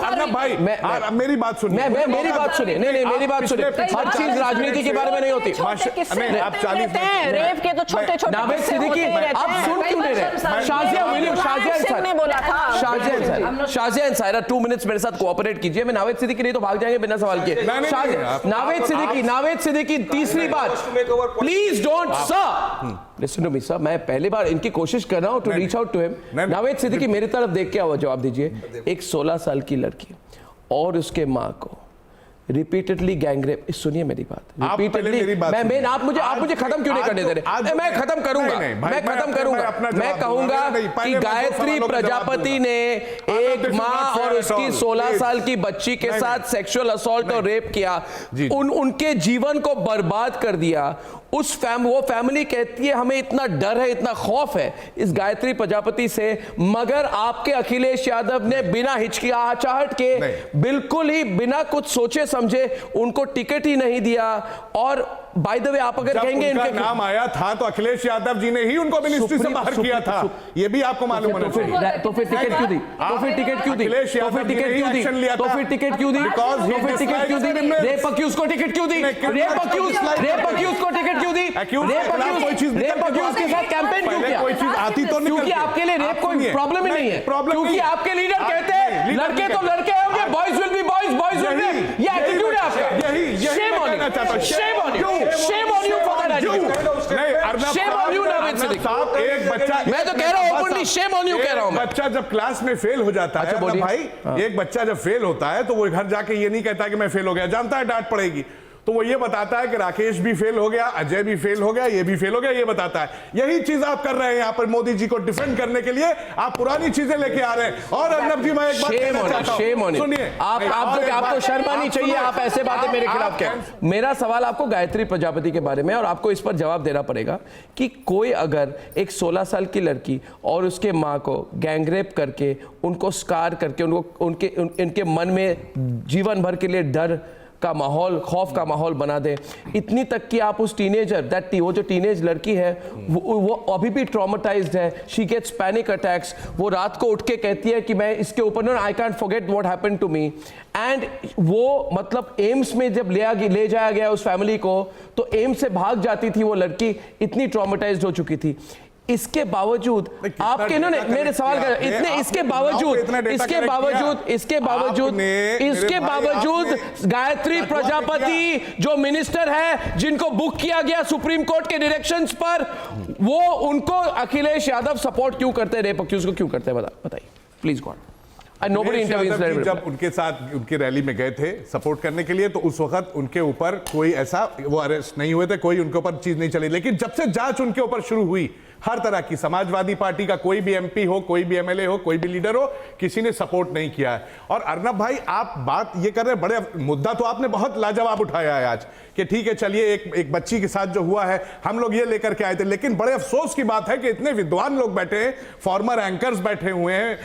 अर्नब भाई मेरी बात सुनिए. मेरी बात सुनिए. मेरी बात सुनिए. हर चीज राजनीति के बारे में नहीं होती. आप 40 रेप के तो छोटे नावेद सिद्दीकी आप सुन क्यों नहीं रहे? शाजिया अंसारी 2 मिनट्स मेरे साथ कोऑपरेट कीजिए. मैं नावेद सिद्दीकी नहीं तो भाग जाएंगे बिना सवाल किए. नावेद सिद्दीकी तीसरी बात, please don't sir listen to me sir. मैं पहली बार इनकी कोशिश कर रहा हूं to reach out to him. Naved Siddiqui मेरी तरफ देख के जवाब दीजिए. एक 16 साल की लड़की और उसके मां को रिपीटेडली गैंगरेप, सुनिए मेरी बात, रिपीटेडली आप मुझे खत्म क्यों नहीं करने दे रहे? मैं खत्म करूंगा, मैं कहूंगा कि गायत्री प्रजापति ने एक माँ और उसकी 16 साल की बच्ची के साथ सेक्सुअल असॉल्ट और रेप किया, उनके जीवन को बर्बाद कर दिया। वो फैमिली कहती है हमें इतना डर है, इतना खौफ है इस गायत्री प्रजापति से, मगर आपके अखिलेश यादव ने बिना हिचकिचाहट के, बिल्कुल ही बिना कुछ सोचे समझे उनको टिकट ही नहीं दिया। और बाय द वे आप अगर कहेंगे इनका नाम आया था तो अखिलेश यादव जी ने ही उनको मिनिस्ट्री से बाहर किया था, ये भी आपको मालूम होना चाहिए। तो फिर टिकट क्यों दी? तो फिर टिकट क्यों दी? तो फिर टिकट क्यों दी? तो फिर टिकट क्यों दी? तो फिर टिकट क्यों दी? रेप अक्यूज को टिकट क्यों दी? रेप अक्यूज को टिकट क्यों दी? रेप अक्यूज के साथ कैंपेन क्यों किया? कोई चीज आती तो नहीं, क्योंकि आपके लिए रेप कोई प्रॉब्लम ही नहीं है, क्योंकि आपके लीडर कहते हैं लड़के तो लड़के होंगे, boys will be boys, boys will be, ये एटीट्यूड है आपका। Shame on you, shame on you, shame on you for that attitude. नहीं Arnab shame on you Naved Siddiqui, एक बच्चा, मैं तो कह रहा हूं ओपनली शेम ऑन यू कह रहा हूं। बच्चा जब क्लास में फेल हो जाता है ना भाई, एक बच्चा जब फेल होता है तो वो घर जाके ये नहीं कहता कि मैं फेल हो गया, जानता है डांट पड़ेगी, तो वो ये बताता है कि राकेश भी फेल हो गया, अजय भी फेल हो गया, ये भी फेल हो गया, ये बताता है। यही चीज आप कर रहे हैं यहाँ पर मोदी जी को डिफेंड करने के लिए, आप पुरानी चीजें लेके आ रहे हैं। और अर्नब जी मैं एक बात कहना चाहता हूं, सुनिए, आपको शर्म आनी चाहिए, आप ऐसे बातें मेरे खिलाफ क्या? मेरा सवाल आपको गायत्री प्रजापति के बारे में, और आपको इस पर जवाब देना पड़ेगा कि कोई अगर एक 16 साल की लड़की और उसके माँ को गैंगरेप करके, उनको स्कार करके, उनके मन में जीवन भर के लिए डर का माहौल, खौफ का माहौल बना दे, इतनी तक कि आप उस टीनेजर वो जो टीनेज लड़की है वो अभी भी ट्रॉमेटाइज्ड है, शी गेट्स पैनिक अटैक्स, वो रात को उठ के कहती है कि मैं इसके ऊपर I can't forget what happened to me, and वो मतलब एम्स में जब ले जाया गया उस फैमिली को, तो एम्स से भाग जाती थी वो लड़की, इतनी ट्रॉमेटाइज्ड हो चुकी थी। इसके बावजूद आपके इन्होंने मेरे सवाल कर इतने इसके बावजूद गायत्री प्रजापति जो मिनिस्टर है, जिनको बुक किया गया सुप्रीम कोर्ट के डायरेक्शंस पर, वो उनको अखिलेश यादव सपोर्ट क्यों करते हैं, रेप अक्यूज को क्यों करते हैं? बताइए प्लीज गॉड। जब उनके साथ उनकी रैली में गए थे सपोर्ट करने के लिए, तो उस वक्त उनके ऊपर कोई ऐसा वो अरेस्ट नहीं हुए थे, कोई उनके ऊपर चीज नहीं चली, लेकिन जब से जांच उनके ऊपर शुरू हुई, हर तरह की समाजवादी पार्टी का कोई भी एमपी हो, कोई भी एमएलए हो, कोई भी लीडर हो, किसी ने सपोर्ट नहीं किया है। और अर्नब भाई आप बात ये कर रहे हैं, बड़े मुद्दा तो आपने बहुत लाजवाब उठाया है आज कि ठीक है चलिए एक बच्ची के साथ जो हुआ है हम लोग ये लेकर के आए थे, लेकिन बड़े अफसोस की बात है कि इतने विद्वान लोग बैठे हैं, फॉर्मर एंकर्स बैठे हुए हैं,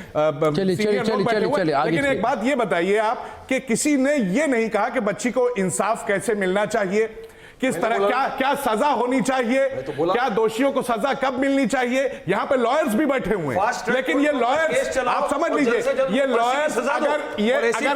लेकिन एक बात ये बताइए आप कि किसी ने ये नहीं कहा कि बच्ची को इंसाफ कैसे मिलना चाहिए, किस तरह क्या सजा होनी चाहिए, क्या दोषियों को सजा कब मिलनी चाहिए। यहाँ पे लॉयर्स भी बैठे हुए हैं, लेकिन ये लॉयर्स आप समझ लीजिए, ये लॉयर्स अगर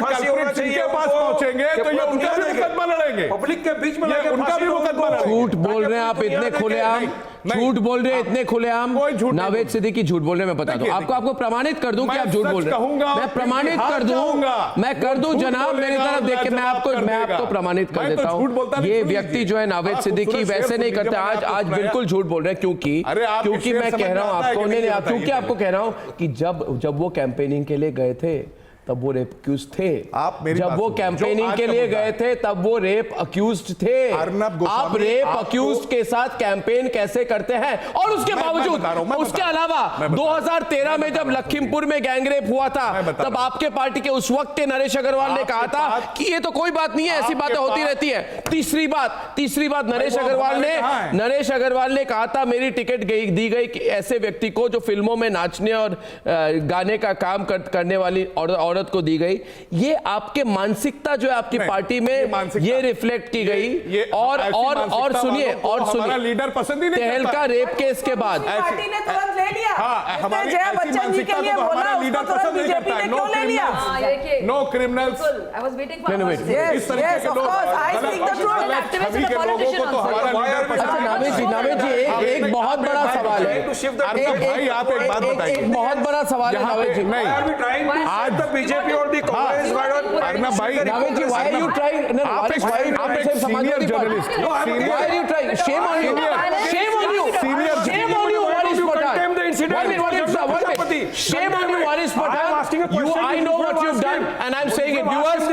कल्प्रिट इनके पास पहुंचेंगे तो ये उनका भी मुकदमा लड़ेंगे, पब्लिक के बीच में उनका भी मुकदमा लड़ेंगे। झूठ बोल रहे हैं आप इतने खुलेआम, झूठ बोल रहे हैं इतने खुलेआम। नवेद सिद्दीकी झूठ बोल रहे हैं, मैं बता दूं आपको प्रमाणित कर दूं कि आप झूठ बोल रहे हैं, मैं प्रमाणित कर दूं, मैं कर दूं जनाब, मेरी तरफ देख के मैं आपको प्रमाणित कर देता हूं। ये व्यक्ति जो है नावेद सिद्दीकी वैसे नहीं करते, आज बिल्कुल झूठ बोल रहे हैं, क्योंकि मैं कह रहा हूं आपको, नहीं क्योंकि आपको कह रहा हूं कि जब वो कैंपेनिंग के लिए गए थे तब वो रेप अक्यूज थे, जब वो कैंपेनिंग के लिए गए थे तब वो रेप अक्यूज्ड थे। आप रेप अक्यूज्ड के साथ कैंपेन कैसे करते हैं? और उसके बावजूद, उसके अलावा 2013 में जब लखीमपुर में गैंगरेप हुआ था, तब आपके पार्टी के उस वक्त के नरेश अग्रवाल ने कहा था कि ये तो कोई बात नहीं है, ऐसी बातें होती रहती है। तीसरी बात नरेश अग्रवाल ने कहा था मेरी टिकट दी गई कि ऐसे व्यक्ति को जो फिल्मों में नाचने और गाने का काम करने वाली औरत को दी गई। ये आपके मानसिकता जो है आपकी पार्टी में ये रिफ्लेक्ट की गई। और सुनिए लीडर पसंद ही नहीं, तहलका रेप केस के बाद पार्टी ने तुरंत ले लिया। जया बच्चन जी के लिए बोला, लीडर पसंद नहीं करता है, no criminals. I was waiting for इस तरीके के लोग, आई थिंक द सभी के लोगों को तो हमारा लीडर पसंद। नावेद जी एक बहुत बड़ा सवाल है, भाई आप एक बात बताइए, एक बहुत बड़ा सवाल है नावेद जी। आज तक बीजेपी और दी कांग्रेस अर्नब भाई, नावेद जी why are you trying? आप एक senior journalist, why are you trying? Shame on you, shame on you, shame on you, Waris Pathan. Shame on you, Waris Pathan. I know what you've done, and I'm saying it. Viewers,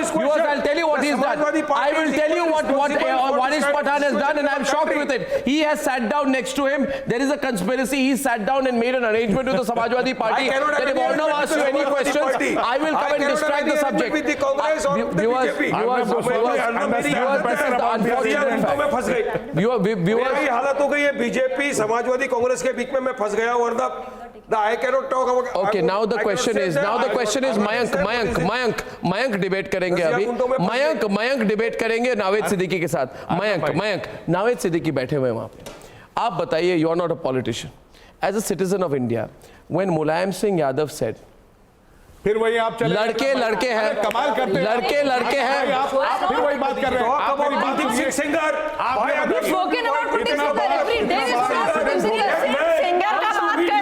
I'll tell you what he's he's done. I will tell you what Waris Pathan has done, and I'm shocked with it. He has sat down next to him. There is a conspiracy. He sat down and made an arrangement with the Samajwadi Party. Then if Arnab asks you any questions, I will come and distract the subject. With the Congress or the BJP. मेरी हालत हो गई है BJP Samajwadi Congress के बीच में मैं फंस गया हूं Arnab. I cannot talk about. Okay, now the question is Mayank debate करेंगे अभी. Mayank debate करेंगे नावेद सिद्दीकी के साथ. Mayank नावेद सिद्दीकी बैठे हुए हैं वहाँ पे. आप बताइए, you are not a politician. As a citizen of India, when Mulayam Singh Yadav said, फिर वही आप चले लड़के हैं, कमाल करते हैं, लड़के हैं, आप फिर वही बात कर रहे हैं. आप मेरी बात सुनिए. Singer spoken about putting singer every day. Singer का बात कर रहे हैं.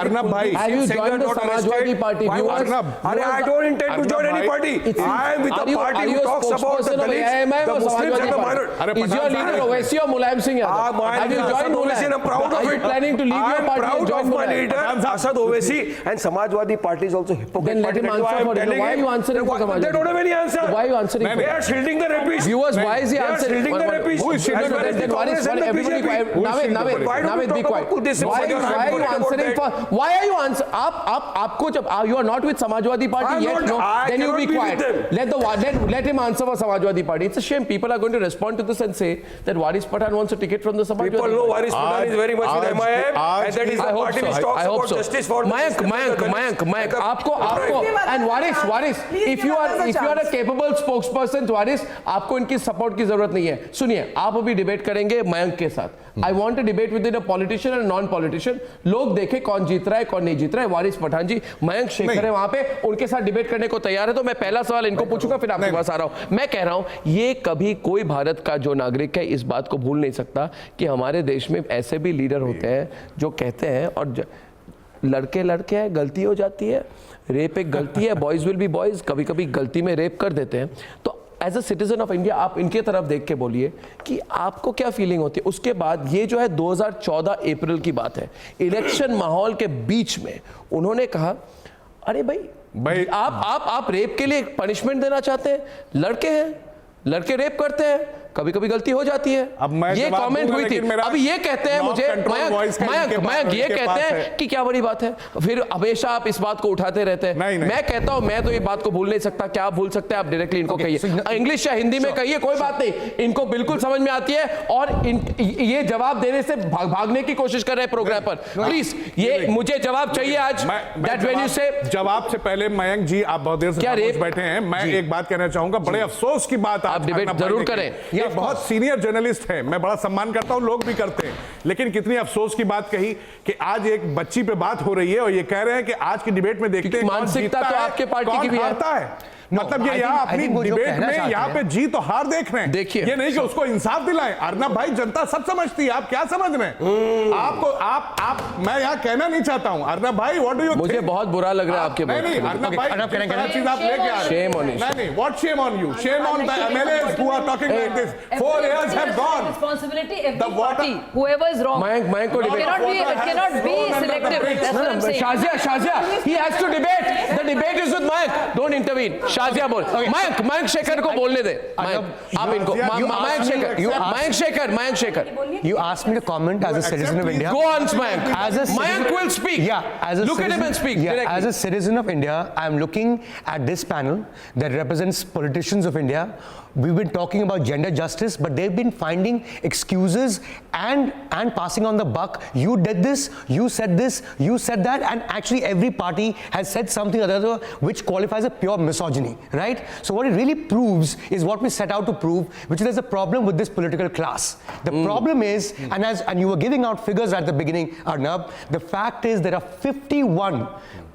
Arnab bhai, have you joined the Samajwadi Party? I don't intend to join any party. I am with the party who talks about the Dalits, the Muslims and the minorities. Is your leader Owaisi or Mulayam Singh Yadav? Have you joined Mulayam? I'm proud of Are you it. planning to leave your party and join my Mulayam? leader, Asad Owaisi, and Samajwadi Party is also hypocrite. Then let him answer for it. Why are you answering for Samajwadi? They don't have any answer. Why are you answering for They are shielding the rapists. Viewers, why is he They are answering? shielding the rapists. Who is shielding As well as the Congress and the Everybody BJP. quiet. Navid, be quiet. This Why are you answering for? Why are you answering? आपको जब you are not with Samajwadi Party yet, no? Then you be quiet. Let him answer for Samajwadi Party. It's a shame people are going to respond to this and say that Waris Pathan wants a ticket from the Samajwadi Party. People know Waris Pathan is very much with MIM, and that is the party which talks about justice for the Mayank, आपको and Waris, if you are a capable spokesperson, Waris, आपको इनकी support की जरूरत नहीं है. सुनिए, आप अभी डिबेट करेंगे मयंक के साथ. I want a debate within a politician and non-politician. लोग देखें कौन जीत रहा है कौन नहीं जीत रहा है. वारिस पठान जी, मयंक शेखर है वहां पे, उनके साथ डिबेट करने को तैयार है. तो मैं पहला सवाल इनको पूछूंगा, फिर आपके पास आ रहा हूं. मैं कह रहा हूं, ये कभी कोई भारत का जो नागरिक है इस बात को भूल नहीं सकता कि हमारे देश में ऐसे भी लीडर होते हैं जो कहते हैं, और लड़के हैं, गलती हो जाती है, रेप एक गलती है, बॉयज विल बी बॉयज, कभी कभी गलती में रेप कर देते हैं. तो as a citizen of India आप इनके तरफ देख के बोलिए कि आपको क्या फीलिंग होती है. उसके बाद ये जो है 2014 अप्रैल की बात है, इलेक्शन माहौल के बीच में उन्होंने कहा, अरे भाई आप रेप के लिए पनिशमेंट देना चाहते हैं, लड़के रेप करते हैं, कभी कभी गलती हो जाती है. अब ये कमेंट हुई थी. अब ये कहते हैं मुझे मयंक ये कहते हैं कि क्या बड़ी बात है, फिर हमेशा आप इस बात को उठाते रहते हैं. मैं कहता हूं, मैं तो ये बात को भूल नहीं सकता. क्या आप भूल सकते हैं? आप डायरेक्टली इनको कहिए, इंग्लिश या हिंदी में कहिए, कोई बात नहीं, इनको बिल्कुल समझ में आती है. और ये जवाब देने से भागने की कोशिश कर रहे हैं प्रोग्राम पर. प्लीज, ये मुझे जवाब चाहिए आज. दैट व्हेन यू से जवाब से पहले मयंक जी, आप बहुत देर से बैठे हैं. मैं एक बात कहना चाहूंगा, बड़े अफसोस की बात, आप डिबेट जरूर करें. ये बहुत सीनियर जर्नलिस्ट हैं, मैं बड़ा सम्मान करता हूं, लोग भी करते हैं, लेकिन कितनी अफसोस की बात कही कि आज एक बच्ची पे बात हो रही है और ये कह रहे हैं कि आज की डिबेट में देखते हैं मानसिकता तो आपके पार्टी की भी है. मतलब ये यहाँ अपनी डिबेट में यहाँ पे जीत और हार देख रहे हैं. देखिए, ये नहीं कि उसको इंसाफ दिलाएं. अर्नब भाई, जनता सब समझती है, आप क्या समझ रहे हैं? आपको मैं यहाँ कहना नहीं चाहता हूँ. अर्नब भाई, व्हाट डू यू थिंक? मुझे बहुत बुरा लग रहा है आपके बारे में. नहीं, अर्नब भाई, चीज आप लेके आ रहे हैं. Shame on you. नहीं, what shame on you? Shame on the MLAs who are talking like this. 4 years have gone. Responsibility every party, whoever is wrong. Mike को debate. It cannot be selective. That's what I'm saying. Shazia, he has to debate. The debate is with Mike. Don't intervene. Shazia बोल. मयंक शेखर को बोलने दे. आप इनको Mayank Shekhar. You asked me to comment as a citizen of India. Go on, Mayank. Mayank will speak. Yeah, look at him and speak directly. As a citizen of India, I am looking at this panel that represents politicians of India. We've been talking about gender justice, but they've been finding excuses and passing on the buck. You did this, you said this, you said that, and actually every party has said something or the other which qualifies a pure misogyny, right? So what it really proves is what we set out to prove, which is there's a problem with this political class. The problem is, and you were giving out figures at the beginning, Arnab, the fact is there are 51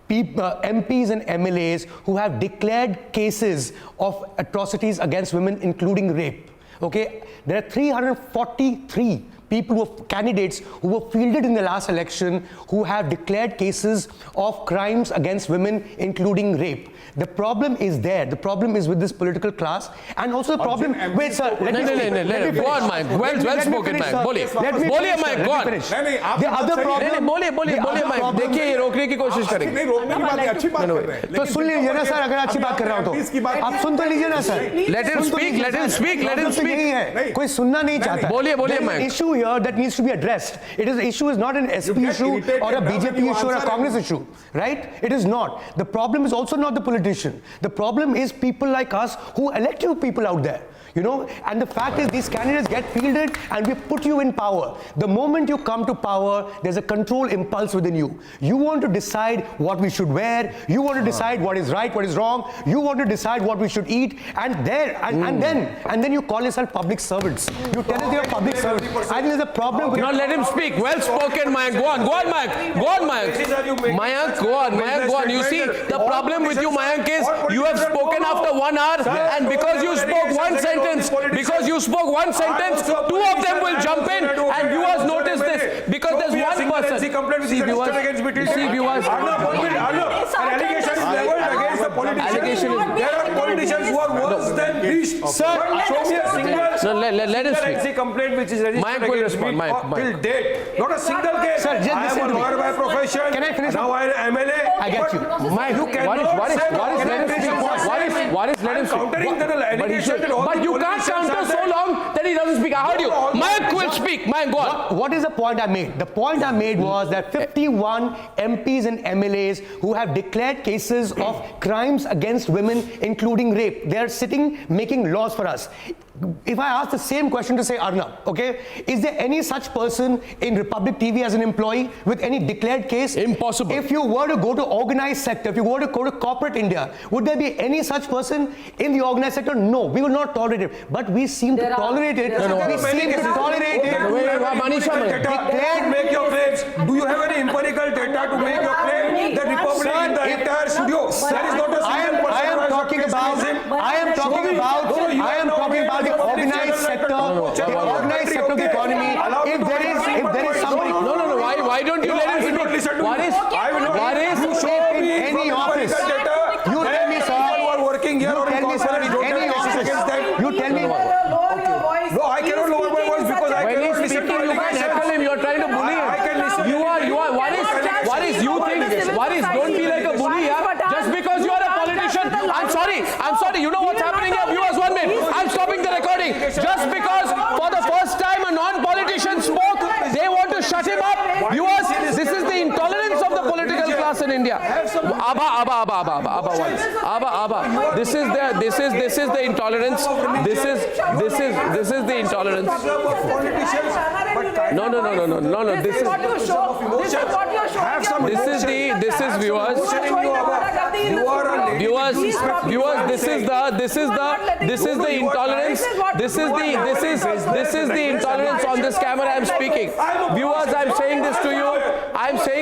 MPs and MLAs who have declared cases of atrocities against women, including rape. Okay, there are 343 people candidates who were fielded in the last election who have declared cases of crimes against women, including rape. The problem is there. The problem is with this political class, and also the problem. Wait, sir. Let me finish. Go on, Mike. Well spoken, Mike. बोलिए, Mike. Go on. The other problem. बोलिए, Mike. देखिए, ये रोकने की कोशिश करेंगे. नहीं, रोकने की बात नहीं, अच्छी बात कर रहे हैं. तो सुन लीजिए ना सर, अगर अच्छी बात कर रहा हूँ तो आप सुन तो लीजिए ना sir. Let him speak. Let him speak. Let him speak. नहीं है, कोई सुनना नहीं चाहता. बोलिए, Mike. Issue here that needs to be addressed. Issue is not an SP issue or a BJP issue or a Congress issue, right? It is not. The problem is also not the politician. The problem is people like us who elect you people out there. You know, and the fact is these candidates get fielded and we put you in power. The moment you come to power, there's a control impulse within you. You want to decide what we should wear. You want to decide what is right, what is wrong. You want to decide what we should eat. And then you call yourself public servants. You tell us you're public servants. I think there's a problem with... Now let him speak. Well spoken, Mayank. Go on, Mayank. Mayank, go on. You see, the problem with you, Mayank, is you have spoken after 1 hour, and because you spoke one sentence, two of them will jump in, and viewers notice this because there's one person. See, viewers. Allegation is leveled against the politicians. There are politicians who are worse than these. Sir, show me a single let him speak. complaint which is registered against me till date. Not a single case. Sir, just I am a lawyer by profession. Can I finish? Now I am MLA. I get you. Mike, You cannot what is let him speak? countering the allegation that all But the you can't politicians counter are so there. long that he doesn't speak. I heard you. Mike will speak. Mike, go on. What is the point I made? The point I made was that 51 MPs and MLAs who have declared cases of crimes against women, including rape, they are sitting making laws for us. If I ask the same question to say Arnab, okay, is there any such person in Republic TV as an employee with any declared case? Impossible. If you were to go to organized sector, if you were to go to corporate India, would there be any such person in the organized sector? No, we will not tolerate it. But we seem to tolerate it. We seem to tolerate it. Declared, make your claims. Do you have any empirical data to make your claim? The Republic in the entire studio. There is not a single person. I am talking about the organized sector, the organized sector of the economy. If there is somebody, No. Why don't you let him speak? What is in any office? You tell me, sir. Who are working here or in Any office. You tell me. No, I cannot lower my voice because I when cannot he's listen speaking, to you can't heckle him. You're trying to bully him. I can listen. You are. Don't be like a bully, yeah? Just because you are a politician. I'm sorry. You know what's happening here? Viewers, 1 minute. I'm stopping the recording. Just because for the first time a non-politician spoke, they want to shut him up. Viewers, this is the intolerance of the political class in India. Abba. This is the intolerance. This is the intolerance. No. This is viewers. This is the intolerance. This is the intolerance on this camera. I'm speaking. Viewers, I'm saying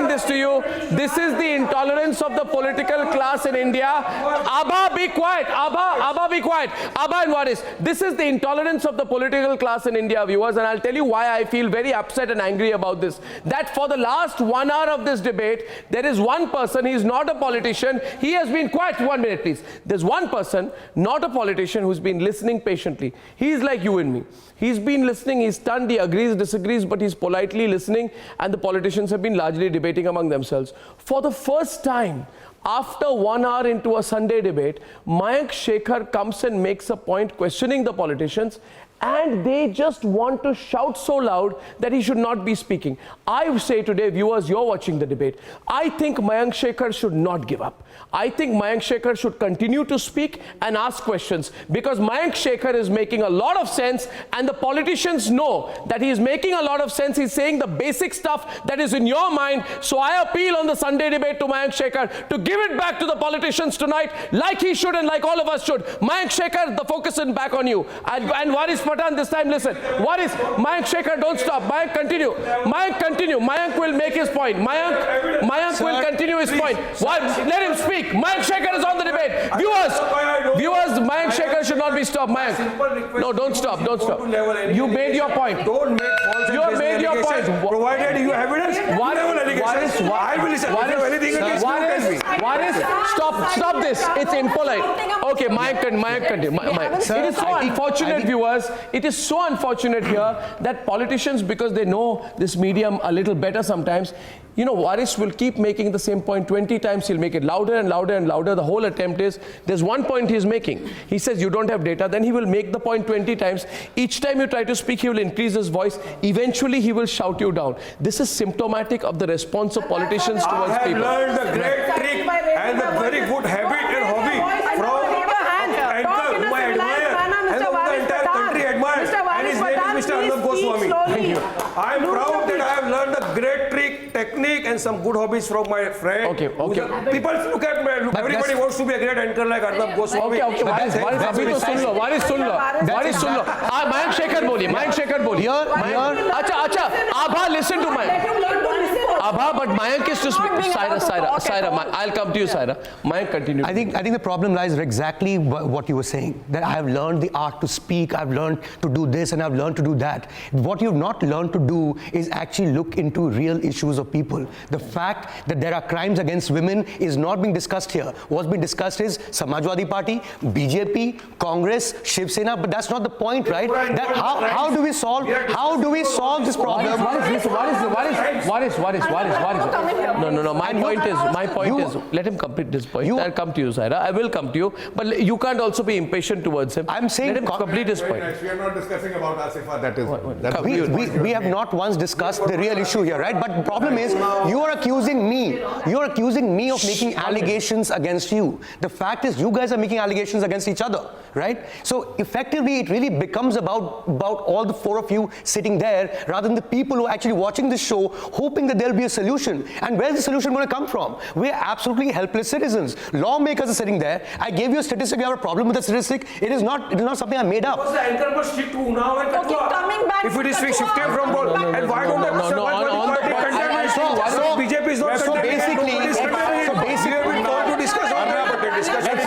this to you. This is the intolerance of the political class in India. Abba, be quiet. Abba, be quiet. Abba and Waris. This is the intolerance of the political class in India, viewers, and I'll tell you why I feel very upset and angry about this. That for the last 1 hour of this debate, there is one person, he's not a politician, he has been quiet. 1 minute, please. There's one person, not a politician, who's been listening patiently. He's like you and me. He's been listening, he's stunned, he agrees, disagrees, but he's politely listening, and the politicians have been largely debating among themselves. For the first time, after 1 hour into a Sunday debate, Mayank Shekhar comes and makes a point questioning the politicians, and they just want to shout so loud that he should not be speaking. I say today, viewers, you're watching the debate, I think Mayank Shekhar should not give up. I think Mayank Shekhar should continue to speak and ask questions, because Mayank Shekhar is making a lot of sense, and the politicians know that he is making a lot of sense. He's saying the basic stuff that is in your mind. So I appeal on the Sunday debate to Mayank Shekhar to give it back to the politicians tonight, like he should and like all of us should. Mayank Shekhar, the focus is back on you. And Waris Patan this time. Listen, what is Mayank Shekhar? Don't stop. Mayank, continue. Mayank, continue. Mayank will make his point. Mayank will continue his point. Let him speak. Mayank Shekhar is on the debate. Viewers, Mayank Shekhar should not be stopped. Mayank, no, don't stop. You made your point. Don't make false You have made your point. Provided you have evidence, I will listen. Stop this. It's impolite. Okay, Mayank, continue. It is so unfortunate, viewers. It is so unfortunate here that politicians, because they know this medium a little better sometimes, you know, Waris will keep making the same point 20 times. He'll make it louder and louder and louder. The whole attempt is, there's one point he's making. He says you don't have data. Then he will make the point 20 times. Each time you try to speak, he will increase his voice. Eventually, he will shout you down. This is symptomatic of the response of politicians towards people. I have learned the great trick and the very good habit and hobby from anchor whom I admire and whom the entire country admires. And his name is Mr. Arnab Goswami. Thank you. I am proud that I have learned a great trick, technique, and some good hobbies from my friend. Okay. People look at me. Everybody wants to be a great anchor like Arnab Goswami. Okay. Waris soon low. Mayank Shekhar बोलिए. अच्छा. Abha, listen to Mayank. Abha, but Mayank is to speak. Saira, I'll come to you, Saira. Mayank, continue. I think the problem lies exactly what you were saying, that I have learned the art to speak, I've learned to do this, and I've learned to do that. What you've not learned to do is actually look into real issues of people. The fact that there are crimes against women is not being discussed here. What's being discussed is Samajwadi Party, BJP, Congress, Shiv Sena, but that's not the point, right? That how do we solve this problem? What is? No. My point is, let him complete this point. I'll come to you, Saira. I will come to you, but you can't also be impatient towards him. I'm saying, let him complete his point. We are not discussing about Asifa. We have not once discussed the real issue here, right? But the problem is, you are accusing me of making allegations against you. The fact is, you guys are making allegations against each other, right? So effectively, it really becomes about all the four of you sitting there, rather than the people who are actually watching this show, hoping that there'll be a solution. And where's the solution going to come from? We're absolutely helpless citizens. Lawmakers are sitting there. I gave you a statistic. You have a problem with the statistic. It is not something I made up. Because the anchor must stick to Unnao and Kathua. Coming back if it is shifted from both, and why don't the BJP is not so basically, we have been called to discuss on that, but the discussion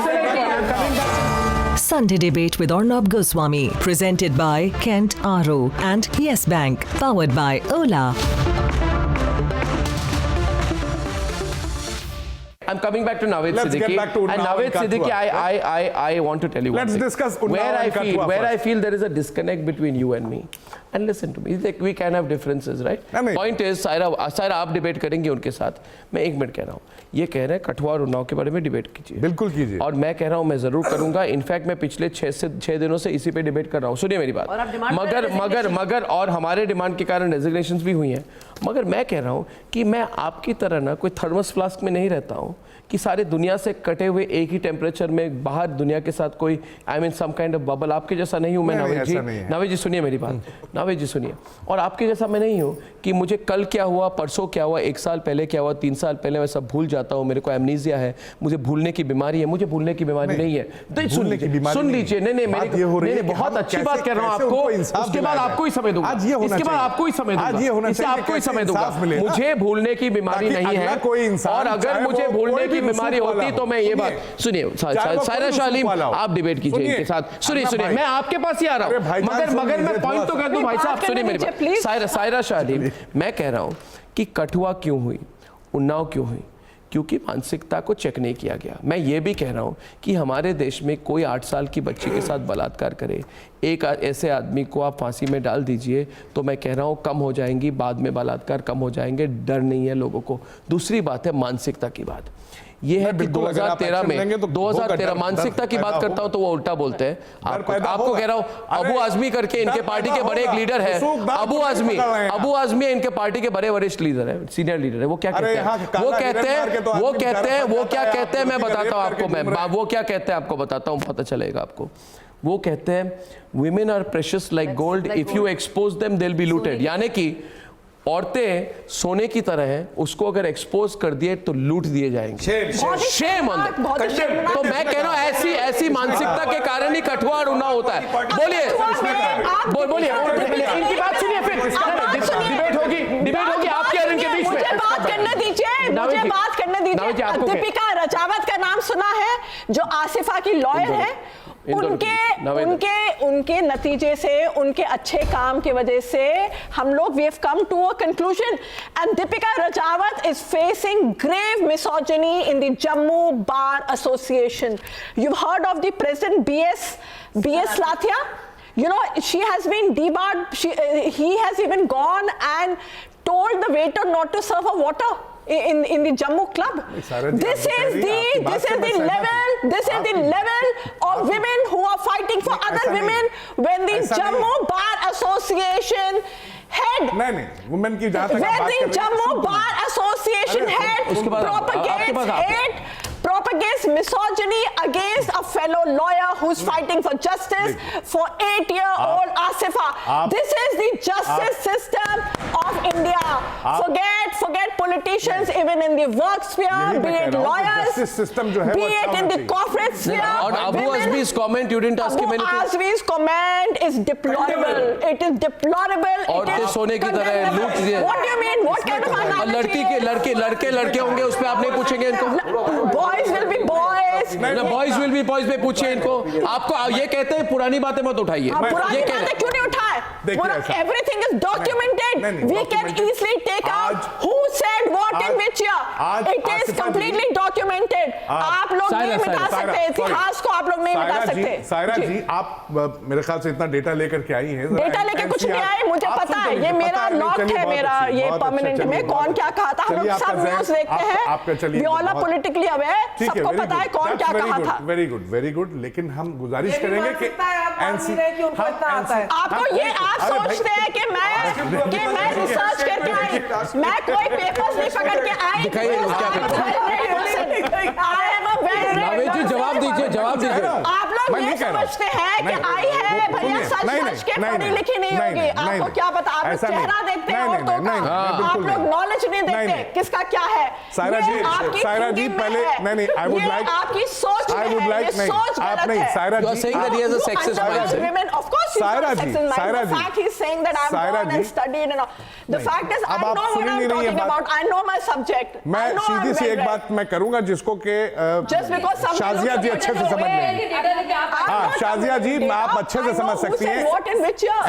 is Sunday Debate with Arnab Goswami, presented by Kent RO and Yes Bank, powered by Ola. I'm coming back to Naved Let's Siddiqui. get back to Unnao and Naved and Kathua. Siddiqui, I want to tell you Let's one thing. discuss Unnao where and Kathua I feel there is a disconnect between you and me. And listen to me, we can have differences, right? Point is, Saira, आप debate करेंगे उनके साथ. मैं एक minute कह रहा हूँ. ये कह रहे हैं कठुआ और उन्नाव के बारे में डिबेट कीजिए. बिल्कुल कीजिए. और मैं कह रहा हूँ मैं जरूर करूंगा. इनफैक्ट मैं पिछले 6 दिनों से इसी पे डिबेट कर रहा हूँ. सुनिए मेरी बात. मगर और हमारे डिमांड के कारण रेजिग्नेशंस भी हुई हैं. मगर मैं कह रहा हूँ कि मैं आपकी तरह ना कोई थर्मस फ्लास्क में नहीं रहता हूँ कि सारे दुनिया से कटे हुए एक ही टेम्परेचर में बाहर दुनिया के साथ कोई सम काइंड ऑफ बबल. आपके जैसा नहीं हूँ मैं. नावेद जी सुनिए मेरी बात. नावेद जी सुनिए. और आपके जैसा मैं नहीं हूँ कि मुझे कल क्या हुआ, परसों क्या हुआ, 1 साल पहले क्या हुआ, 3 साल पहले मैं सब भूल जाता हूँ. मेरे को एमनीजिया है, मुझे भूलने की बीमारी है. मुझे भूलने की बीमारी नहीं है. सुन लीजिए. नहीं, बहुत अच्छी बात कर रहा हूँ आपको. उसके बाद आपको ही समय दूंगा. इसके बाद आपको ही समय दूंगा. मुझे भूलने की बीमारी नहीं है. और अगर मुझे भूलने की बीमारी होती तो मैं ये बात सुनिए. सायरा शालीम, आप डिबेट कीजिए इनके साथ. सुनिए मैं आपके पास ही आ रहा हूँ. मगर मैं पॉइंट तो कर दूं भाई साहब. सुनिए मेरी बात. सायरा शालीम, मैं कह रहा हूँ कि कठुआ क्यों हुई, उन्नाव क्यों हुई, क्योंकि मानसिकता को चेक नहीं किया गया. मैं ये भी कह रहा हूँ कि हमारे देश में कोई 8 साल की बच्ची के साथ बलात्कार करे, एक ऐसे आदमी को आप फांसी में डाल दीजिए तो मैं कह रहा हूँ कम हो जाएंगी बाद में बलात्कार, कम हो जाएंगे. डर नहीं है लोगं को. दूसरी बात है मानसिकता की बात. ये है कि 2013 में 2013 मानसिकता की बात करता हूं तो वो उल्टा बोलते हैं. आपको कह रहा हूं अबू आजमी करके इनके पार्टी के बड़े एक लीडर है. अबू आजमी इनके पार्टी के बड़े वरिष्ठ लीडर है, सीनियर लीडर है. वो क्या कहते हैं, वो क्या कहते हैं मैं बताता हूं आपको. मैं वो क्या कहते हैं आपको बताता हूं, पता चलेगा आपको. वो कहते हैं women are precious like gold, if you expose them they'll be looted. यानी कि औरतें सोने की तरह हैं, उसको अगर एक्सपोज कर दिए तो लूट दिए जाएंगे। Shame on that. तो मैं कह रहा हूं ऐसी मानसिकता के कारण ही कठुआ और उन्नाव होता है। बोलिए इनकी बात सुनिए, फिर डिबेट होगी आपके और इनके बीच में। मुझे बात करने दीजिए। दीपिका रजावत का नाम सुना है, जो आसिफा की लॉयर है। उनके नतीजे से, उनके अच्छे काम की वजह से हम लोग we have come to a conclusion, and Deepika Rajawat is facing grave misogyny in the Jammu Bar Association. You've heard of the president BS Lathia? You know, she has been debarred. He has even gone and told the waiter not to serve her water in the Jammu club. This is the level of women who are fighting for other women. When the Jammu Bar Association head, women की जहाँ तक बात कर रही हैं, when the Jammu Bar Association head propagates misogyny against a fellow lawyer who's fighting for justice for 8-year-old Asifa. This is the justice system of India. Forget politicians, even in the work sphere, be it lawyers, be it in the corporate sphere. और Abu Azmi's comment, you didn't ask him anything. Abu Azmi's comment is deplorable. It is deplorable. औरतें सोने की तरह लूट दिए। What do you mean? What kind of analogy? लड़के होंगे, उस पे आप नहीं पूछेंगे इनको। Boys will be boys. Boys will be boys पे पूछिए इनको। आपको ये कहते हैं पुरानी बातें मत उठाइए। पुरानी बातें क्यों नहीं उठाए? Everything is documented. We can easily take out who said what in which year. It is completely documented. आप लोग नहीं मिटा सकते इतिहास को, आप लोग नहीं मिटा सकते। सायरा जी, आप मेरे ख्याल से इतना डेटा लेकर के आई हैं। डेटा लेके कुछ नहीं आए, मुझे पता है। ये मेरा लॉक है, मेरा ये परमानेंट में कौन क्या कहा था। हम लोग सब न्यूज़ देखते हैं। We all are politically aware. सबको पता है कौन क्या कहा था। Very good. लेकिन हम गुजारिश करेंगे कि आपको ये आप सोचते हैं कि मैं रिसर्च करके आई, मैं कोई पेपर्स नहीं पकड़ के आई। जवाब दीजिए। आप लोग ये समझते हैं कि आई है भैया सच के पढ़ी लिखी नहीं होगी। आपको क्या पता? आप चेहरा देखते हैं औरतों का, आप लोग नॉलेज नहीं देखते किसका क्या है। सायरा जी पहले नहीं, I would like, आपकी सोच में है, ये सोच गलत है। सायरा जी, saying that he has a sexist mindset. Of course he's got a sexist mindset. The fact he's saying that I've gone and studied and all. The fact is I know what I'm talking about. I know my subject. मैं सीधी सी एक बात मैं करूंगा जिसको कि शाजिया जी अच्छे से समझ लेंगे। हाँ, शाजिया जी आप अच्छे से समझ सकती हैं। What in which year?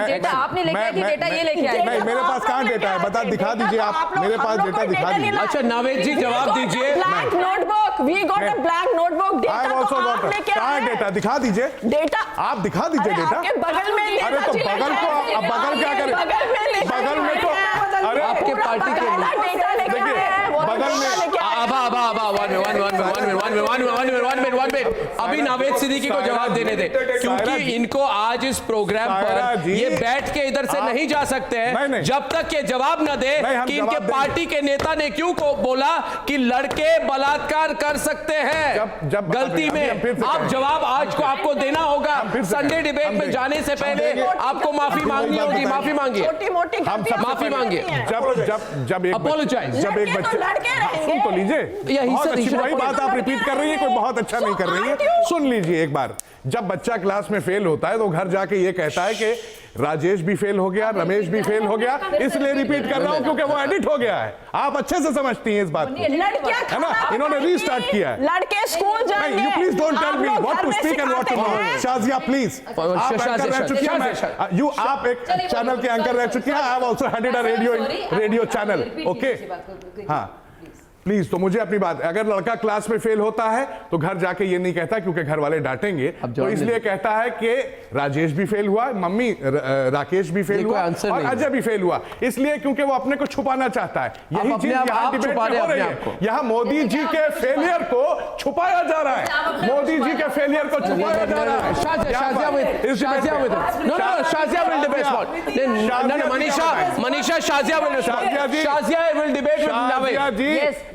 Data आपने लेके आया कि डेटा ये लेके आए? नहीं, मेरे पास कहाँ डेटा है? बता, दिखा दीजिए आप। मेरे पास डेटा दिखा दीजिए। अच्छा नावेद जी जवाब दीजिए। Blank notebook. We got a blank notebook. Data तो आप लेके आए। कहाँ डेटा? दिखा दीजिए। डेटा आप दिखा दीजिए डेटा। आपके बगल में नहीं। अरे तो बगल को, अब बगल क्या करें? बगल में तो अरे आपके पार्टी के डेटा लेके आए, बगल में वन मिनट अभी नावेद सिद्दीकी को जवाब देने दे, क्योंकि इनको आज इस प्रोग्राम पर ये बैठ के इधर से नहीं जा सकते हैं जब तक ये जवाब न दे कि इनके पार्टी के नेता ने क्यों को बोला कि लड़के बलात्कार कर सकते हैं। गलती में आप जवाब आज को आपको देना होगा। संडे डिबेट में जाने से पहले आपको माफी मांगनी होगी। माफी मांगिए, माफी मांगिए। जब एक बच्चे सुन तो लीजिए, बहुत अच्छी वही बात आप रिपीट कर रही है, कोई बहुत अच्छा नहीं कर रही है। सुन लीजिए एक बार, जब बच्चा क्लास में फेल होता है तो घर जाके ये कहता है कि राजेश भी फेल हो गया, रमेश भी फेल हो गया, इसलिए रिपीट कर रहा हूं क्योंकि वो एडिट हो गया है। आप अच्छे से समझती हैं इस बात को, है ना? इन्होंने रीस्टार्ट किया है। लड़के स्कूल जाएंगे। You please don't tell me what to speak and what to not. Shazia please, आप एंकर रह चुकी हैं, यू आप एक चैनल के एंकर रह चुकी हैं। I have also headed a radio channel, okay? हाँ प्लीज, तो मुझे अपनी बात, अगर लड़का क्लास में फेल होता है तो घर जाके ये नहीं कहता क्योंकि घर वाले डांटेंगे, तो इसलिए कहता है कि राजेश भी फेल हुआ, मम्मी राकेश भी फेल हुआ और अजय भी फेल हुआ, इसलिए क्योंकि वो अपने को छुपाना चाहता है। यही चीज यहाँ डिबेट में हो रही है। यहाँ मोदी जी के फेलियर को छुपाया जा रहा है, मोदी जी के फेलियर को छुपाया जा रहा है।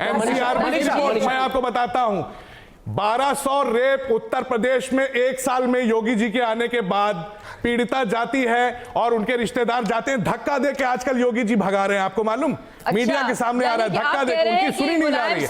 मैं आपको बताता हूं, 1200 रेप उत्तर प्रदेश में 1 साल में योगी जी के आने के बाद पीड़िता जाती है और उनके रिश्तेदार जाते हैं, धक्का दे के आजकल योगी जी भगा रहे हैं, आपको मालूम? मीडिया के सामने आ रहा है, धक्का दे, उनकी सुनी नहीं जा रही है।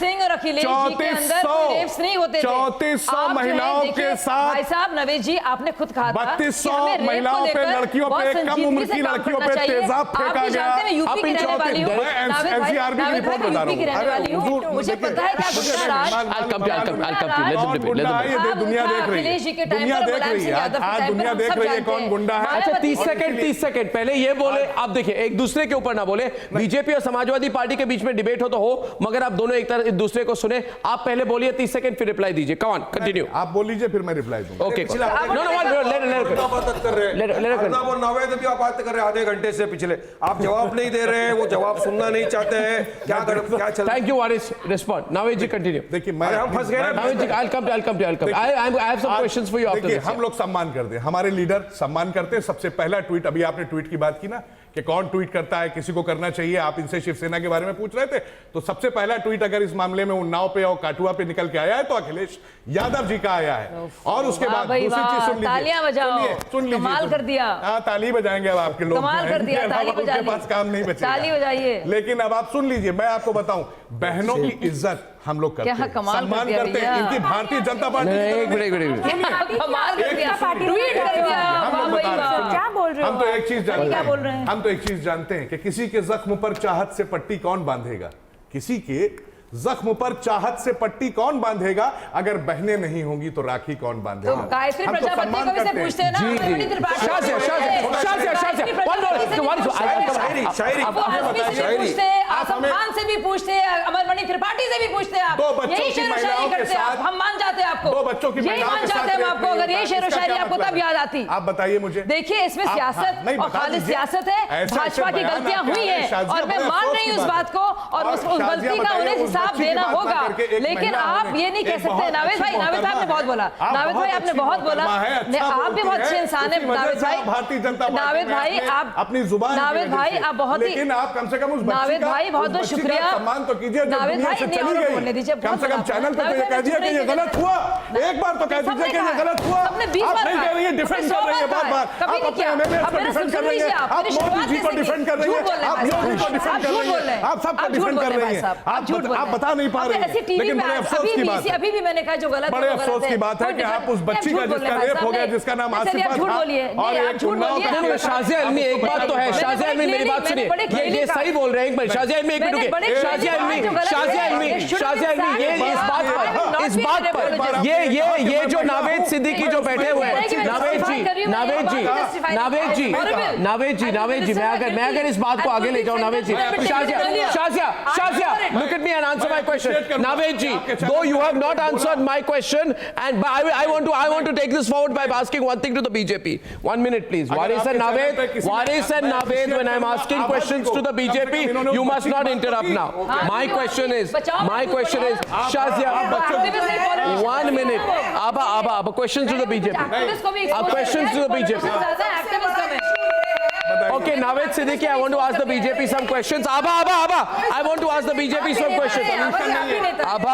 3400 महिलाओं के साथ, भाई साहब नवेद जी आपने खुद कहा था 3200 महिलाओं पे, लड़कियों पे, कम उम्र की लड़कियों पे तेजाब फेंका गया। यूपी की रहने वाली हूं, एनसीआरबी की रिपोर्ट बता रहा हूं, मुझे पता है क्या दुनिया देख रही है, दुनिया देख रही है, आज दुनिया देख रही है कौन गुंडा है। अच्छा 30 सेकंड पहले ये बोले, आप देखिए एक दूसरे के ऊपर ना बोले, बीजेपी और समाजवादी पार्टी के बीच में डिबेट हो तो हो, मगर आप दोनों एक दूसरे को सुने। आप पहले बोलिए 30 सेकंड फिर रिप्लाई दीजिए। कम ऑन कंटिन्यू, आप बोल लीजिए फिर मैं रिप्लाई दूंगा। ओके कर रहे आप बात कर रहे हैं आधे घंटे से पिछले, आप जवाब नहीं दे रहे हैं, वो जवाब सुनना नहीं चाहते हैं, क्या चल रहा है? Thank you Waris, respond. Naved ji continue. देखिए हम फंस गए। Naved ji I have some questions for you after this. हम लोग सम्मान करते हैं, हमारे लीडर सम्मान करते हैं। सबसे पहला ट्वीट, अभी आपने ट्वीट की बात की ना कि कौन ट्वीट करता है, किसी को करना चाहिए, आप इनसे शिवसेना के बारे में पूछ रहे थे, तो सबसे पहला ट्वीट अगर इस मामले में उन्नाव पे और काठुआ पे निकल के आया है तो अखिलेश यादव जी का आया है। और उसके बाद दूसरी चीज सुन लीजिए, तालियां बजाओ, सुन लीजिए, कमाल कर दिया। हाँ ताली बजाएंगे अब आपके लोग, कमाल कर दिया, ताली बजा ली, पास काम नहीं बचेगा, ताली बजाइए। लेकिन अब आप सुन लीजिए, मैं आपको बताऊं, बहनों की इज्जत हम लोग करते हैं, सम्मान करते हैं, इनकी भारतीय जनता पार्टी कमाल कर दिया, ट्वीट कर दिया। क्या बोल रहे हो? हम तो एक चीज जानते क्या बोल रहे हैं, हैं? हम तो एक चीज जानते हैं कि किसी के जख्म पर चाहत से पट्टी कौन बांधेगा, किसी के जख्म पर चाहत से पट्टी कौन बांधेगा, अगर बहनें नहीं होंगी तो राखी कौन बांधेगा? तो गायत्री प्रजापति को भी से पूछते हैं ना, आजम खान से भी पूछते हैं, अमरमणि त्रिपाठी से भी पूछते हैं, आप यही शेर व शायरी करते हैं, हम मान जाते हैं आपको, 2 बच्चों की यही मान जाते हैं हम आपको, अगर यही शेर व शायरी आपको तब याद आती। आप बताइए मुझे। देखिए इसमें सियासत और खालिद सियासत है, भाजपा की गलतियां हुई हैं और मैं मान रही हूँ उस बात को, और उस गलती का उन्हें हिसाब देना होगा, लेकिन आप ये नहीं कह सकते। नावेद भाई आपने बहुत बोला, नावेद भाई आपने बहुत बोला, आप भी बहुत अच्छे इंसान है नावेद भाई, भारतीय जनता पार्टी नावेद भाई आप अपनी जुबान, नावेद भाई आप बहुत ही, लेकिन आप कम से कम उस नावेद भाई बहुत बहुत शुक्रिया, सम्मान तो कीजिए, नावेद भाई बोलने दीजिए, कम से कम चैनल पे कह दिया कि ये गलत हुआ, एक बार तो कह दीजिए कि ये गलत हुआ। आप नहीं कह रही है, डिफेंड कर रही है बार-बार, आप अपने एमएलए को डिफेंड कर रही है, आप मोदी जी को डिफेंड कर रही है, आप योगी को डिफेंड कर रही है, आप सबको डिफेंड कर रही है, आप बता नहीं पा रही है। लेकिन बड़े अफसोस की बात है, अभी भी मैंने कहा जो गलत है, बड़े अफसोस की बात है कि आप उस बच्ची का जिसका रेप हो गया, जिसका नाम आसिफा था, और एक उन्नाव का शाजिया इल्मी, एक बात तो है, शाजिया इल्मी मेरी बात सुनिए, ये सही बोल रहे हैं, एक मिनट शाजिया इल्मी, एक मिनट रुकिए, शाजिया इल्मी ये इस बात पर ये जो नावेद सिद्दीकी जो बैठे हुए हैं, नावेद जी मैं अगर इस बात को आगे ले जाऊं, नावेद जी, Shazia look at me and answer my question. Naveed ji, though you have not answered my question, and I want to take this forward by asking one thing to the BJP. 1 minute, please. Waris and Naveed, when I'm asking questions to the BJP, you must not interrupt now. My question is, Shazia, 1 minute. Abba, questions to the BJP. Questions to the BJP. Okay, Naveed Siddiqui, I want to ask the BJP some questions. Abba, I want to ask the BJP some questions. Abba.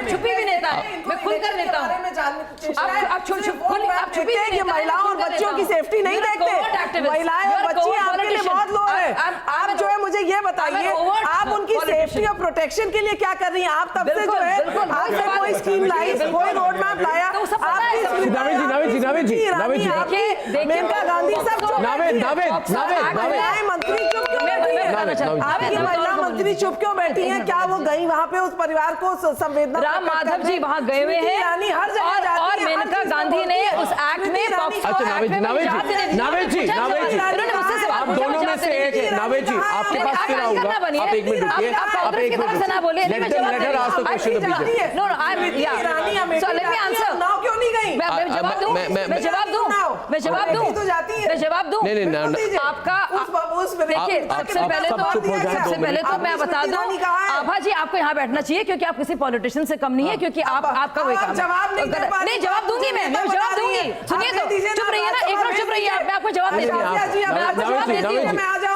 छुपी भी नेता है, मैं खुलकर नेता हूँ। आप छुपी ये महिलाओं और बच्चियों की सेफ्टी नहीं देखते, महिलाएं और बच्ची आपके लिए बहुत लो है। आप जो है मुझे ये बताइए, आप उनकी सेफ्टी और प्रोटेक्शन के लिए क्या कर रही हैं? आप तब से जो है आपने कोई स्कीम लाई, कोई रोड मैप लाया, मेनका गांधी आपकी महिला मंत्री चुप क्यों बैठी हैं? क्या वो गई वहाँ पे उस परिवार को संवेदना? राम माधव जी वहाँ गए हुए हैं, हर जगह और मेनका गांधी ने उस एक्ट में नावेद जी आप दोनों में से एक, नावेद जी आपके पास फिर आऊंगा, आप 1 मिनट रुकिए, आप 1 मिनट ना बोलिए, let her ask the question to BJP. No, so let me answer. नाव क्यों नहीं गई? मैं जवाब दूं, मैं जवाब दूं। नहीं, आपका देखिए, सबसे पहले तो मैं बता दूं, आभा जी आपको यहाँ बैठना चाहिए, क्योंकि आप किसी पॉलिटिशियन से कम नहीं है, क्योंकि आपका वही काम है। नहीं, जवाब दूंगी मैं जवाब दूंगी। सुनिए तो, चुप रहिए ना, एक मिनट चुप रहिए, मैं आपको जवाब देती हूँ।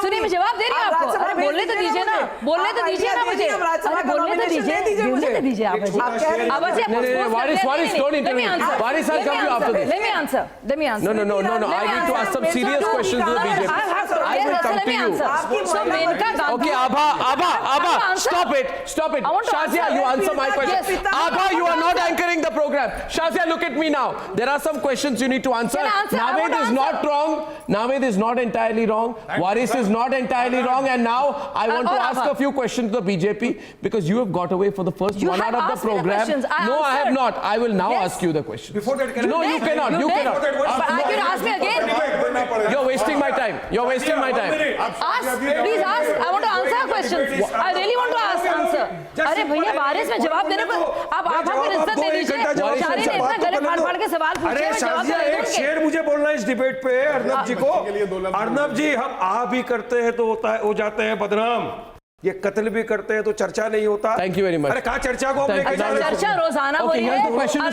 सुनिए मैं जवाब दे रही हूँ आपको। अरे बोलने तो दीजिए ना, बोलने तो दीजिए ना मुझे, अरे बोलने तो दीजिए, बोलने तो दीजिए आप। Waris, don't intervene. Waris, I'll come to you after this. Let me answer. No. I need to ask some serious questions to the BJP. I will come to you. So Menka Gandhi. Okay, Abha, stop it. Shazia, you answer my question. Abha, you are not anchoring the program. Shazia, look at me now. There are some questions you need to answer. Naved is not wrong. Naved is not entirely wrong. Waris is not entirely wrong. And now I want to ask a few questions to the BJP because you have got away for the first 1 hour of the program. No, I have not. I will now ask you the questions. Before that, no, you cannot. You cannot. I can ask me again. You're wasting my time. You're wasting my time. Ask, please ask. I want to answer questions. I really want to answer. अरे भैया बारिश में जवाब देने को आप आपको इज्जत दे दीजिए। शादी ने इतना गले फाड़ के सवाल पूछे। अरे शाजिया एक शेर मुझे बोलना है इस डिबेट पे अर्नब जी को। अर्नब जी हम आ भी करते हैं तो होता है हो जाते हैं बदनाम, ये कत्ल भी करते हैं तो चर्चा नहीं होता। Thank you very much. अरे कहाँ चर्चा को चर्चा रोजाना हो रही है। Okay, here's the question to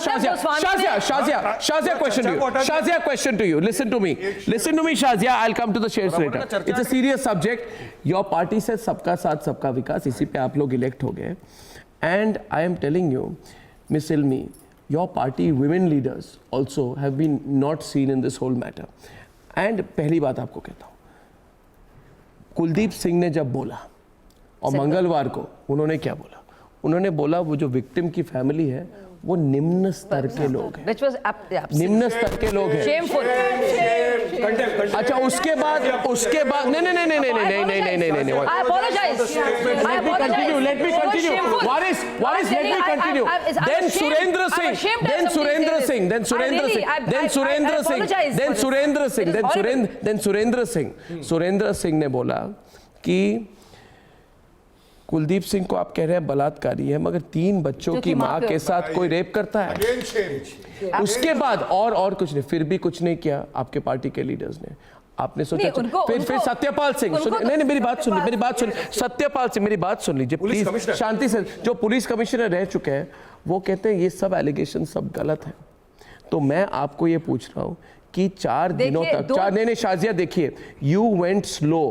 Shazia. Shazia, question to you. Shazia, question to you. Listen to me, Shazia. I'll come to the shares later. It's a serious subject. Your party says सबका साथ सबका विकास, इसी पे आप लोग elect हो गए. And I am telling you, Miss Ilmi, your party women leaders also have been not seen in this whole matter. And पहली बात आपको कहता हूँ, कुलदीप सिंह ने जब बोला और मंगलवार को उन्होंने क्या बोला? उन्होंने बोला वो जो विक्टिम की फैमिली है वो निम्न स्तर के लोग हैं, निम्न स्तर के लोग हैं। अच्छा उसके बाद नहीं let me continue Waris let me continue then Surendra Singh ने बोला कि कुलदीप सिंह को आप कह रहे हैं बलात्कारी है, मगर 3 बच्चों की मां के साथ कोई रेप करता है? उसके बाद और कुछ नहीं, फिर भी कुछ नहीं किया आपके पार्टी के लीडर्स ने। आपने सोचा फिर सत्यपाल सिंह नहीं मेरी बात सुन सत्यपाल सिंह मेरी बात सुन लीजिए प्लीज शांति से। जो पुलिस कमिश्नर रह चुके हैं वो कहते हैं ये सब एलिगेशन सब गलत है। तो मैं आपको ये पूछ रहा हूं कि 4 दिनों तक नहीं शाजिया देखिए, यू वेंट स्लो।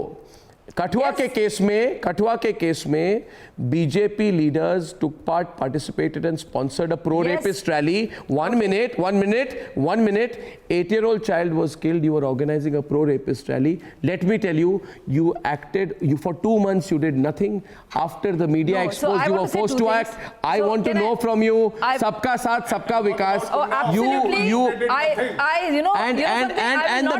कठुआ के केस में BJP leaders took participated and sponsored a pro-rapist rally. One minute. 8-year-old child was killed. You were organizing a pro-rapist rally. Let me tell you, you for 2 months you did nothing. After the media exposed, you were forced to act. I want to know from you, sabka saath, sabka vikas. Oh, absolutely. And the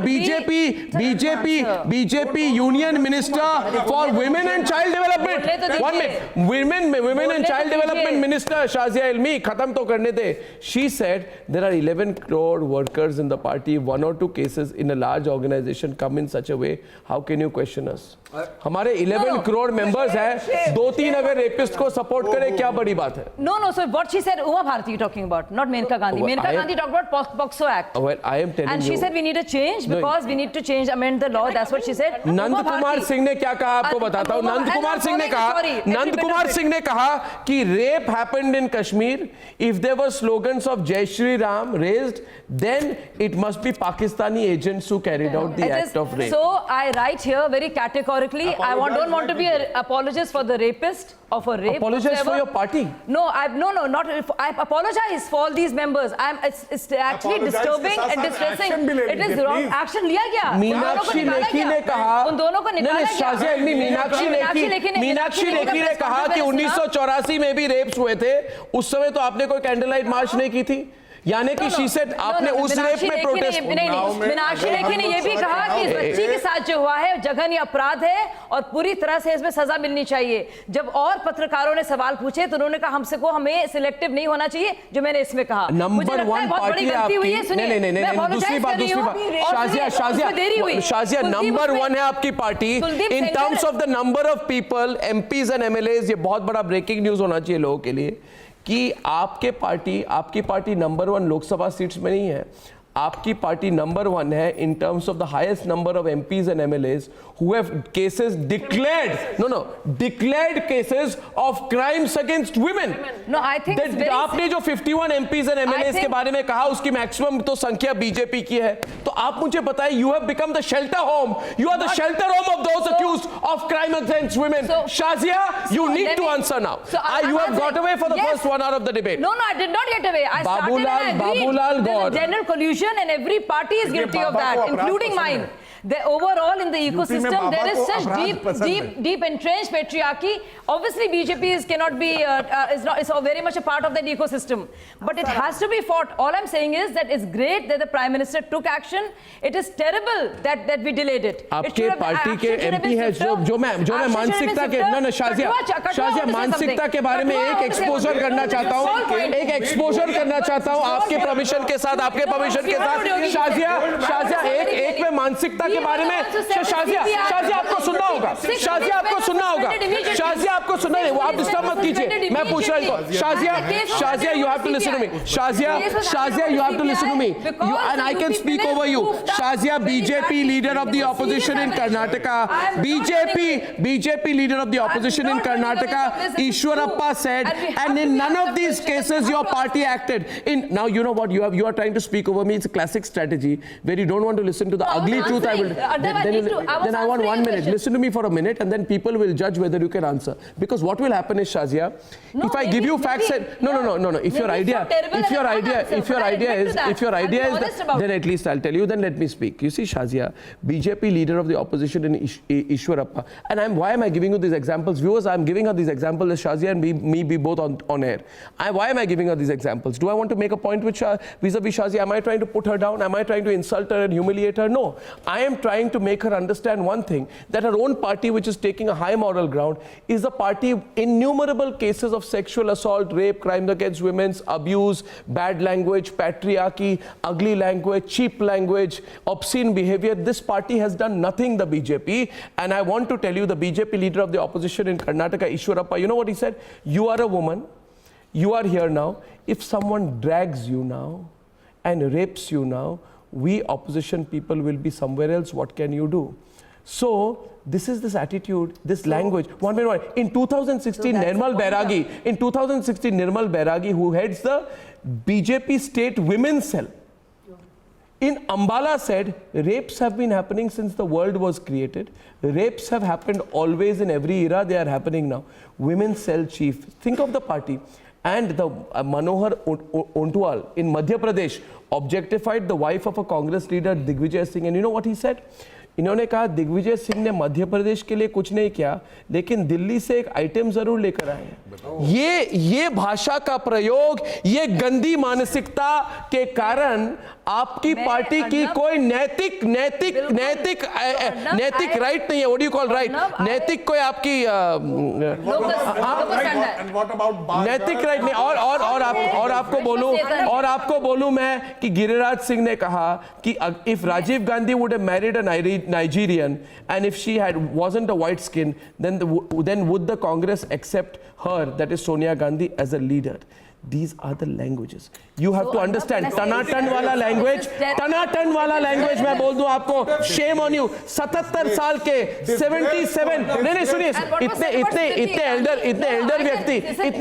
BJP Union Minister for Women and Child Development. 1 minute. Women and Child Development Minister Shazia Ilmi, khatam to karne de. She said there are 11 crore workers in the party. 1 or 2 cases in a large organization come in such a way. How can you question us? हमारे 11 crore members हैं, 2-3 अगर rapist को support करें क्या बड़ी बात है? No, so what she said, Uma Bharati you're talking about, not Menka Gandhi. Menka Gandhi talked about POXO Act. Well, I am telling you. And she said we need a change because we need to amend the law. That's what she said. Nand Kumar Singh ने क्या कहा आपको बताता हूँ। नंद कुमार सिंह ने कहा कि rape happened in Kashmir. If there were slogans of Jai Shri Ram raised, then it must be Pakistani agents who carried out the act of rape. So I write here very categorically, I don't want to be an apologist for the rapist of a rape. Apologize for your party? No, not. I apologize for all these members. It's actually disturbing and distressing. It is wrong. Action लिया गया. मीनाक्षी लेखी ने कहा. उन दोनों को निकाला गया. मीनाक्षी लेखी ने कहा कि 1984 में भी रेप्स हुए थे. उस समय तो आपने कोई कैंडल लाइट मार्च नहीं की थी. यानी कि शी सेड आपने उस रेप में प्रोटेस्ट नहीं मीनाक्षी लेखी ने यह भी कहा कि इस बच्ची के साथ जो हुआ है जघन्य अपराध है और पूरी तरह से इसमें सजा मिलनी चाहिए। जब और पत्रकारों ने सवाल पूछे तो उन्होंने कहा हमें सिलेक्टिव नहीं होना चाहिए, जो मैंने इसमें कहा। नंबर 1 पार्टी आपकी नहीं दूसरी बात शाजिया नंबर 1 है आपकी party in terms of the number of people MPs and MLAs. ये बहुत बड़ा ब्रेकिंग न्यूज होना चाहिए लोगों के लिए कि आपकी पार्टी नंबर 1 लोकसभा सीट्स में नहीं है, आपकी पार्टी नंबर 1 है in terms of the highest number of MPs and MLAs who have cases declared cases of crimes against women. No, I think it's very आपने जो 51 MPs and MLAs के बारे में कहा उसकी मैक्सिमम तो संख्या बीजेपी की है, तो आप मुझे बताइए, you have become the shelter home. You are the shelter home of those accused of crime against women. Shazia, you need to answer now. You have got away for the first 1 hour of the debate. No, I did not get away. I started and I agreed. There's a general collusion and every party is guilty of that, including mine. Overall in the ecosystem there is such deep entrenched patriarchy. Obviously BJP cannot be is very much a part of that ecosystem, but it has to be fought. All I'm saying is that it's great that the Prime Minister took action. It is terrible that we delayed it. आपके party के MP है जो मैं मानसिकता के ना शाजिया मानसिकता के बारे में एक एक्सपोजर करना चाहता हूँ आपके परमिशन के साथ शाजिया एक में मानसिकता के बारे में शाजिया आपको सुनना होगा शाजिया आपको सुनना है, वो आप डिस्टर्ब मत कीजिए, मैं पूछ रहा हूँ Shazia you have to listen to me. Shazia, you have to listen to me. And I can speak over you. Shazia, BJP leader of the opposition in Karnataka. BJP leader of the opposition in Karnataka, Ishwarappa said, and in none of these cases your party acted. Now you know what you are trying to speak over me. It's a classic strategy where you don't want to listen to the ugly truth. Then I want 1 minute. Listen to me for a minute, and then people will judge whether you can answer. Because what will happen is, Shazia, if I give you facts, no. If your idea is, then at least I'll tell you. Then let me speak. You see, Shazia, BJP leader of the opposition in Ishwarappa, and why am I giving you these examples? Viewers, I'm giving her these examples as Shazia and me be both on air. Why am I giving her these examples? Do I want to make a point with vis-a-vis Shazia? Am I trying to put her down? Am I trying to insult her and humiliate her? No. I am trying to make her understand one thing, that her own party, which is taking a high moral ground, is a party innumerable cases of sexual assault, rape, crimes against women, abuse, bad language, patriarchy, ugly language, cheap language, obscene behavior. This party has done nothing, the BJP. And I want to tell you, the BJP leader of the opposition in Karnataka, Ishwarappa, you know what he said? You are a woman. You are here now. If someone drags you now and rapes you now, we opposition people will be somewhere else. What can you do? So this is this attitude, this language. One minute. In 2016, Nirmal Bairagi, who heads the BJP state women's cell, in Ambala said, rapes have been happening since the world was created. Rapes have happened always in every era. They are happening now. Women's cell chief. Think of the party. And the Manohar Ontwal in Madhya Pradesh objectified the wife of a Congress leader, Digvijay Singh. And you know what he said? इन्होंने कहा दिग्विजय सिंह ने मध्य प्रदेश के लिए कुछ नहीं किया, लेकिन दिल्ली से एक आइटम जरूर लेकर आए हैं। ये भाषा का प्रयोग, ये गंदी मानसिकता के कारण आपकी पार्टी की कोई नैतिक राइट नहीं है। What do you call right? नैतिक कोई आपकी नैतिक राइट नहीं। और आपको बोलूं मैं कि गिरिराज सिंह ने कहा कि if Rajiv Gandhi would have married a Nigerian, and if she wasn't a white skin, then would the Congress accept her, that is Sonia Gandhi, as a leader? These are the languages. You have to understand. टनाटन वाला language मैं बोल दूं आपको, shame on you. 77 साल के 77 नहीं सुनिए, इतने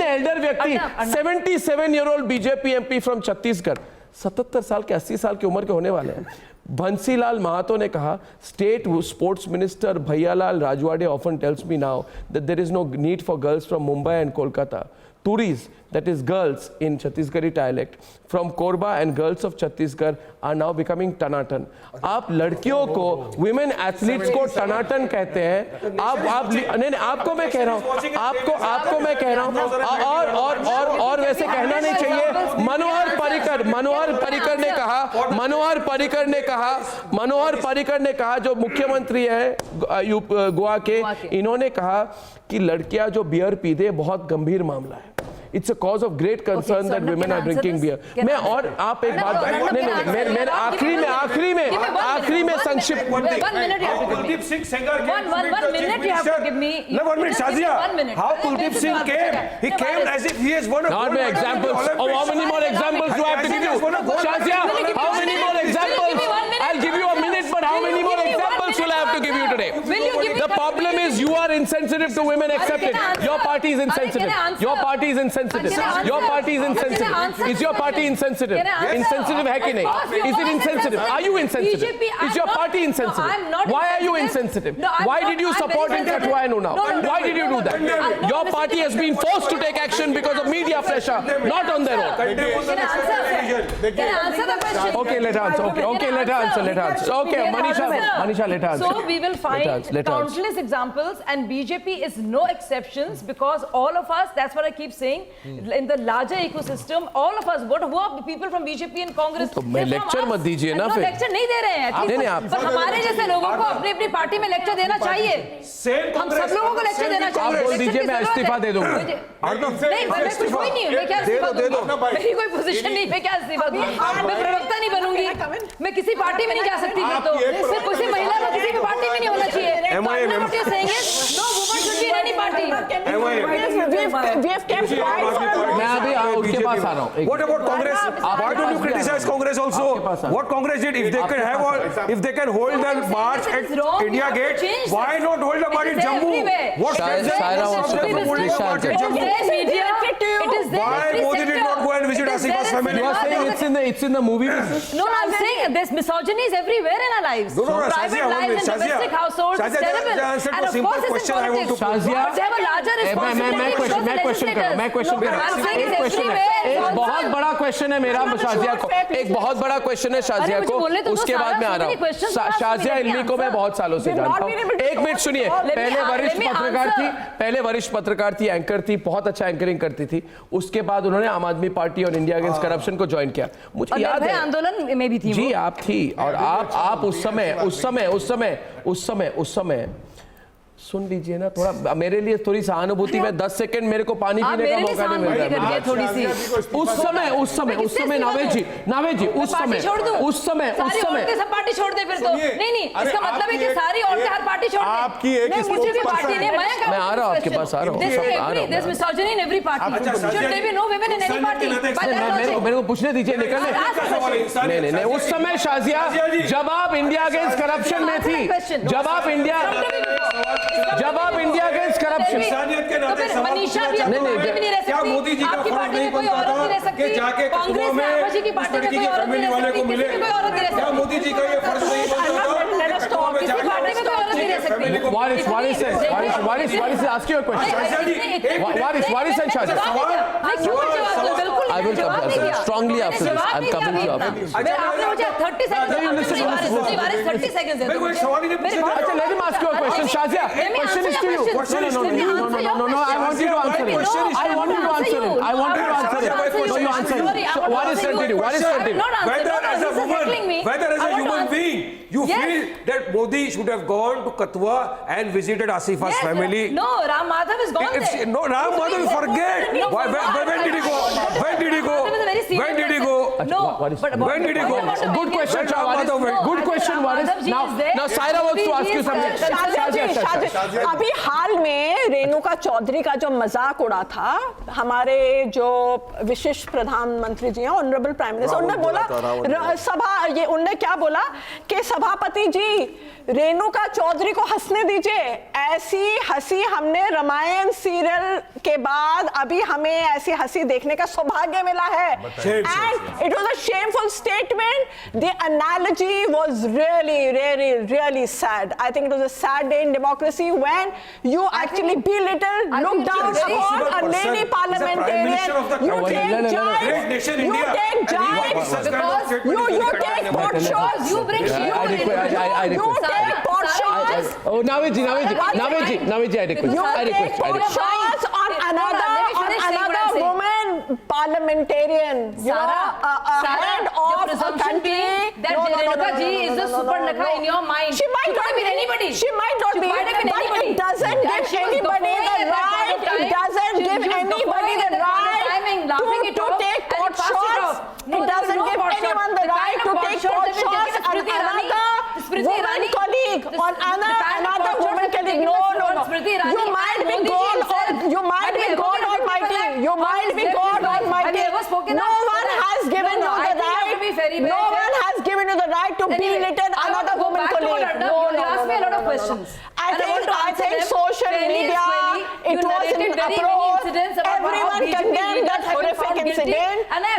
एल्डर व्यक्ति 77-year-old BJP MP from Chhattisgarh, 77 साल के 80 साल की उम्र के होने वाले हैं। Bhansilaal Mahato ने कहा, State Sports Minister Bhaiyalal Rajwade often tells me now that there is no need for girls from Mumbai and Kolkata. Turis, that is girls in Chhattisgarhi dialect, from Korba and girls of Chhattisgarh are now becoming Tanatan. आप लड़कियों को, women athletes को Tanatan कहते हैं। नहीं आपको मैं कह रहा हूँ, आपको मैं कह रहा हूँ, और वैसे कहना नहीं चाहिए। मनोहर परिकर ने कहा जो मुख्यमंत्री है गोवा के, इन्होंने कहा कि लड़कियां जो बियर पीते बहुत गंभीर मामला है। It's a cause of great concern that women are drinking beer. मैं और आप एक बात नहीं आखिरी में संक्षिप्त Kuldeep Singh Sengar came. 1 minute you have to give me. No, 1 minute, Shazia. How Kuldeep Singh came? He came as if he has won a gold medal. Examples. Oh, how many more examples do I have to give you? Shazia, how many more examples? I'll give you a minute, but how many more examples will I have to give you today? The problem is you are insensitive to women, accept it. Your party is insensitive. Your party is insensitive. Your party is insensitive. Is your party insensitive? Insensitive hai ki nahi? Is it insensitive? Are you insensitive? Is your party insensitive? Why are you insensitive? Why did you support in Kathua and Unnao? Why did you do that? Your party has been forced to take action because of media pressure, not on their own. Can I answer the question? Okay, let her answer. Okay, let her answer. Okay, Manisha, let her answer. So we will find countless examples, and BJP is no exceptions, because all of us, that's what I keep saying, in the larger ecosystem, all of us, who are the people from BJP and Congress? तो मैं lecture मत दीजिए ना फिर. Lecture नहीं दे रहे हैं. पर हमारे जैसे लोगों को अपनी अपनी पार्टी में लेक्चर देना चाहिए. हम सब लोगों को लेक्चर देना चाहिए. आप बोल दीजिए मैं इस्तीफा दे दूंगा. नहीं, मैं कुछ कोई नहीं हूँ. मैं क्या इस्तीफा दूँ? मेरी कोई पोजीशन नहीं. मैं क्या इस्तीफा दूँ? मैं प्रवक्ता नहीं बनूंगी. मैं किसी पार्टी में नहीं जा सकती. फिर तो सिर्फ किसी महिला को किसी भी पार्टी में नहीं होना चाहिए. No woman should be in any party. We have kept quiet for a long मैं अभी उनके पास आ रहा हूँ. What about Congress? Why don't you criticize Congress also? What Congress did? If they can have all, if they can hold the march at India Gate, why not hold the march in Jammu? What stands Why Modi did not go and visit Asifa's family? You are saying it's in the movie business. No, I'm saying this misogyny is everywhere in our lives. Private lives and domestic households, it's terrible. And of course it's in politics. But they have a larger responsibility. मैं question कर रहा हूँ. एक बहुत बड़ा question है मेरा शाजिया को. एक बहुत बड़ा क्वेश्चन है शाजिया को. उसके बाद मैं आ रहा हूँ. शाजिया इल्मी को मैं बहुत सालों से जानता हूँ. एक मिनट सुनिए. पहले वरिष्ठ पत्रकार थी, एंकर थी, बहुत अच्छा एंकरिंग करती थी. उसके बाद उन्होंने आम आदमी पार्टी और इंडिया अगेंस्ट करप्शन को ज्वाइन किया. मुझे याद है आंदोलन में भी थी जी, आप थी. और आप उस समय सुन लीजिए ना थोड़ा. मेरे लिए थोड़ी सहानुभूति में 10 सेकंड मेरे को पानी पीने का मौका नहीं मिल रहा है. थोड़ी सी उस समय नावेद जी उस समय सब पार्टी छोड़ दे फिर तो. नहीं इसका मतलब है कि सारी औरतें हर पार्टी छोड़ दे. आपकी एक मुझे भी पार्टी ने मैं आ रहा हूँ आपके पास आ रहा हूँ. There's misogyny in every party. Should there be no women in any party? मेरे को पूछने दीजिए. नहीं उस समय शाजिया जब आप इंडिया अगेंस्ट करप्शन में थी, जब आप इंडिया अगेंस्ट करप्शन, मनीषा भी नहीं रह सकती. मोदी जी का आपकी पार्टी में कोई औरत नहीं रह सकती. कांग्रेस में आबाजी की पार्टी में कोई औरत नहीं रह सकती. किसी में कोई औरत नहीं रह सकती. मोदी जी का ये फर्ज नहीं बनता. किसी पार्टी में कोई औरत नहीं रह सकती. Waris, ask you a question. Waris and Shazia. I will come strongly after this. I'm coming to you after this. आपने मुझे 30 seconds Waris 30 seconds अच्छा, let him ask you a question. Shazia, question is to you. No. I want you to answer it. I want you to answer it. No, you answer it. Waris, continue. Whether as a human being, you feel that Modi should have gone to Kathua and visited Asifa's family. No, Ram Madhav is gone there. No, Ram Madhav, forget. When did he go? When did he go? No, when did he go? Good question, Waris. Good question, Waris. Now Saira wants to ask you something. अभी हाल में रेणुका चौधरी का जो मजाक उड़ा था, हमारे जो विशिष्ट प्रधानमंत्री जी हैं, ऑनरेबल प्राइम मिनिस्टर, उन्होंने बोला उन्होंने क्या बोला कि सभापति जी रेणुका चौधरी को हंसने दीजिए. ऐसी हंसी हमने रामायण सीरियल के बाद अभी हमें ऐसी हंसी देखने का सौभाग्य मिला है. And it was a shameful statement. The analogy was really sad. I think it was a sad day in democracy when you actually belittle, look down upon a lady parliamentarian. You take jibes. You take pot shots. You bring shame. You take pot shots. Oh, Naveed ji, I request. You take pot shots on another woman parliamentarian. You know, a head of a country. That Renuka ji is a Supernakha in your mind. She might not be anybody. She might not be. But it doesn't give anybody the right. It doesn't give anybody the right take potshots on another woman colleague, on another woman colleague. No. You might be God Almighty. You might be God Almighty. No one has given you the right. No one has given you the right to belittle another woman colleague. No. You asked me a lot of questions. I think social media, it was an approach. Everyone condemned that horrific incident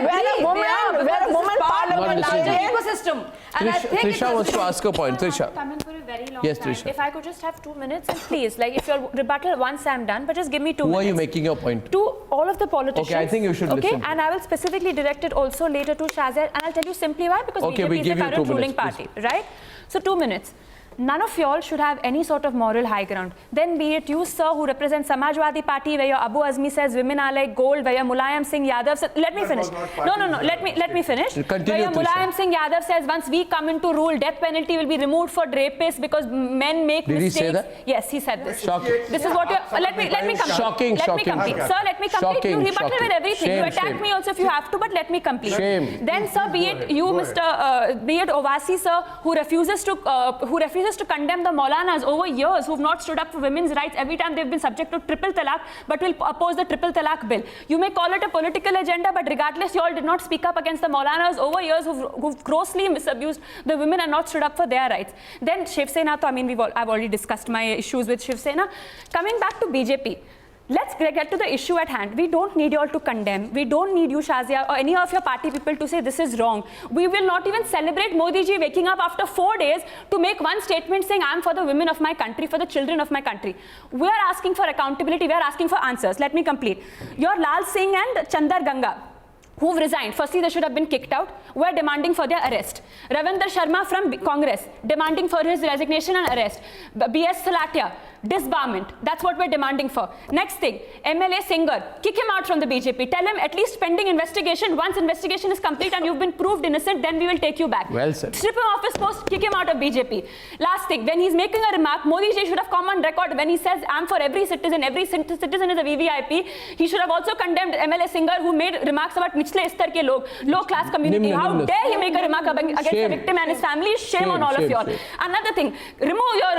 where a woman parliamentarian. Ecosystem. And I think Trisha wants to ask a point. Trisha. Come in for a very long Yes, time. Trisha. If I could just have 2 minutes, and please, like if your rebuttal once I'm done, but just give me 2 minutes. Who are you making your point? To all of the politicians. Okay, I think you should listen. Okay, and I will specifically direct it also later to Shazia, and I'll tell you simply why, because Okay, BJP we is give the you 2 current ruling minutes, party, right? So 2 minutes. None of y'all should have any sort of moral high ground. Then be it you, sir, who represent Samajwadi Party, where your Abu Azmi says women are like gold, where your Mulayam Singh Yadav says, let me finish. No, let me finish. Continue, where your Mulayam Singh Yadav says once we come into rule, death penalty will be removed for rapists because men make mistakes. Did he say that? Yes, he said this. Shocking. This is what you're, let me complete. Shocking. Sir, let me complete. Shocking, You rebutted with everything. Shame, You attack shame. me also if you have to, but let me complete. Shame. Then, sir, be it you, be it Ovasi, sir, who refuses to condemn the Maulanas over years, who've not stood up for women's rights every time they've been subject to triple talaq, but will oppose the triple talaq bill. You may call it a political agenda, but regardless, you all did not speak up against the Maulanas over years who've grossly misabused the women and not stood up for their rights. Then Shiv Sena, I've already discussed my issues with Shiv Sena. Coming back to BJP. Let's get to the issue at hand. We don't need you all to condemn. We don't need you, Shazia, or any of your party people to say this is wrong. We will not even celebrate Modi ji waking up after 4 days to make one statement saying, I'm for the women of my country, for the children of my country. We are asking for accountability. We are asking for answers. Let me complete. Your Lal Singh and Chandar Ganga, who've resigned. Firstly, they should have been kicked out. We're demanding for their arrest. Ravindra Sharma from Congress, demanding for his resignation and arrest. B.S. Salatia, disbarment. That's what we're demanding for. Next thing, MLA Singer, kick him out from the BJP. Tell him at least pending investigation. Once investigation is complete and you've been proved innocent, then we will take you back. Well said. Strip him off his post, kick him out of BJP. Last thing, when he's making a remark, Modi ji should have come on record when he says, I'm for every citizen is a VVIP. He should have also condemned MLA Singer, who made remarks about निचले स्तर के लोग, low class community. How dare he make a remark against the victim and his family? Shame on all of y'all. Another thing, remove your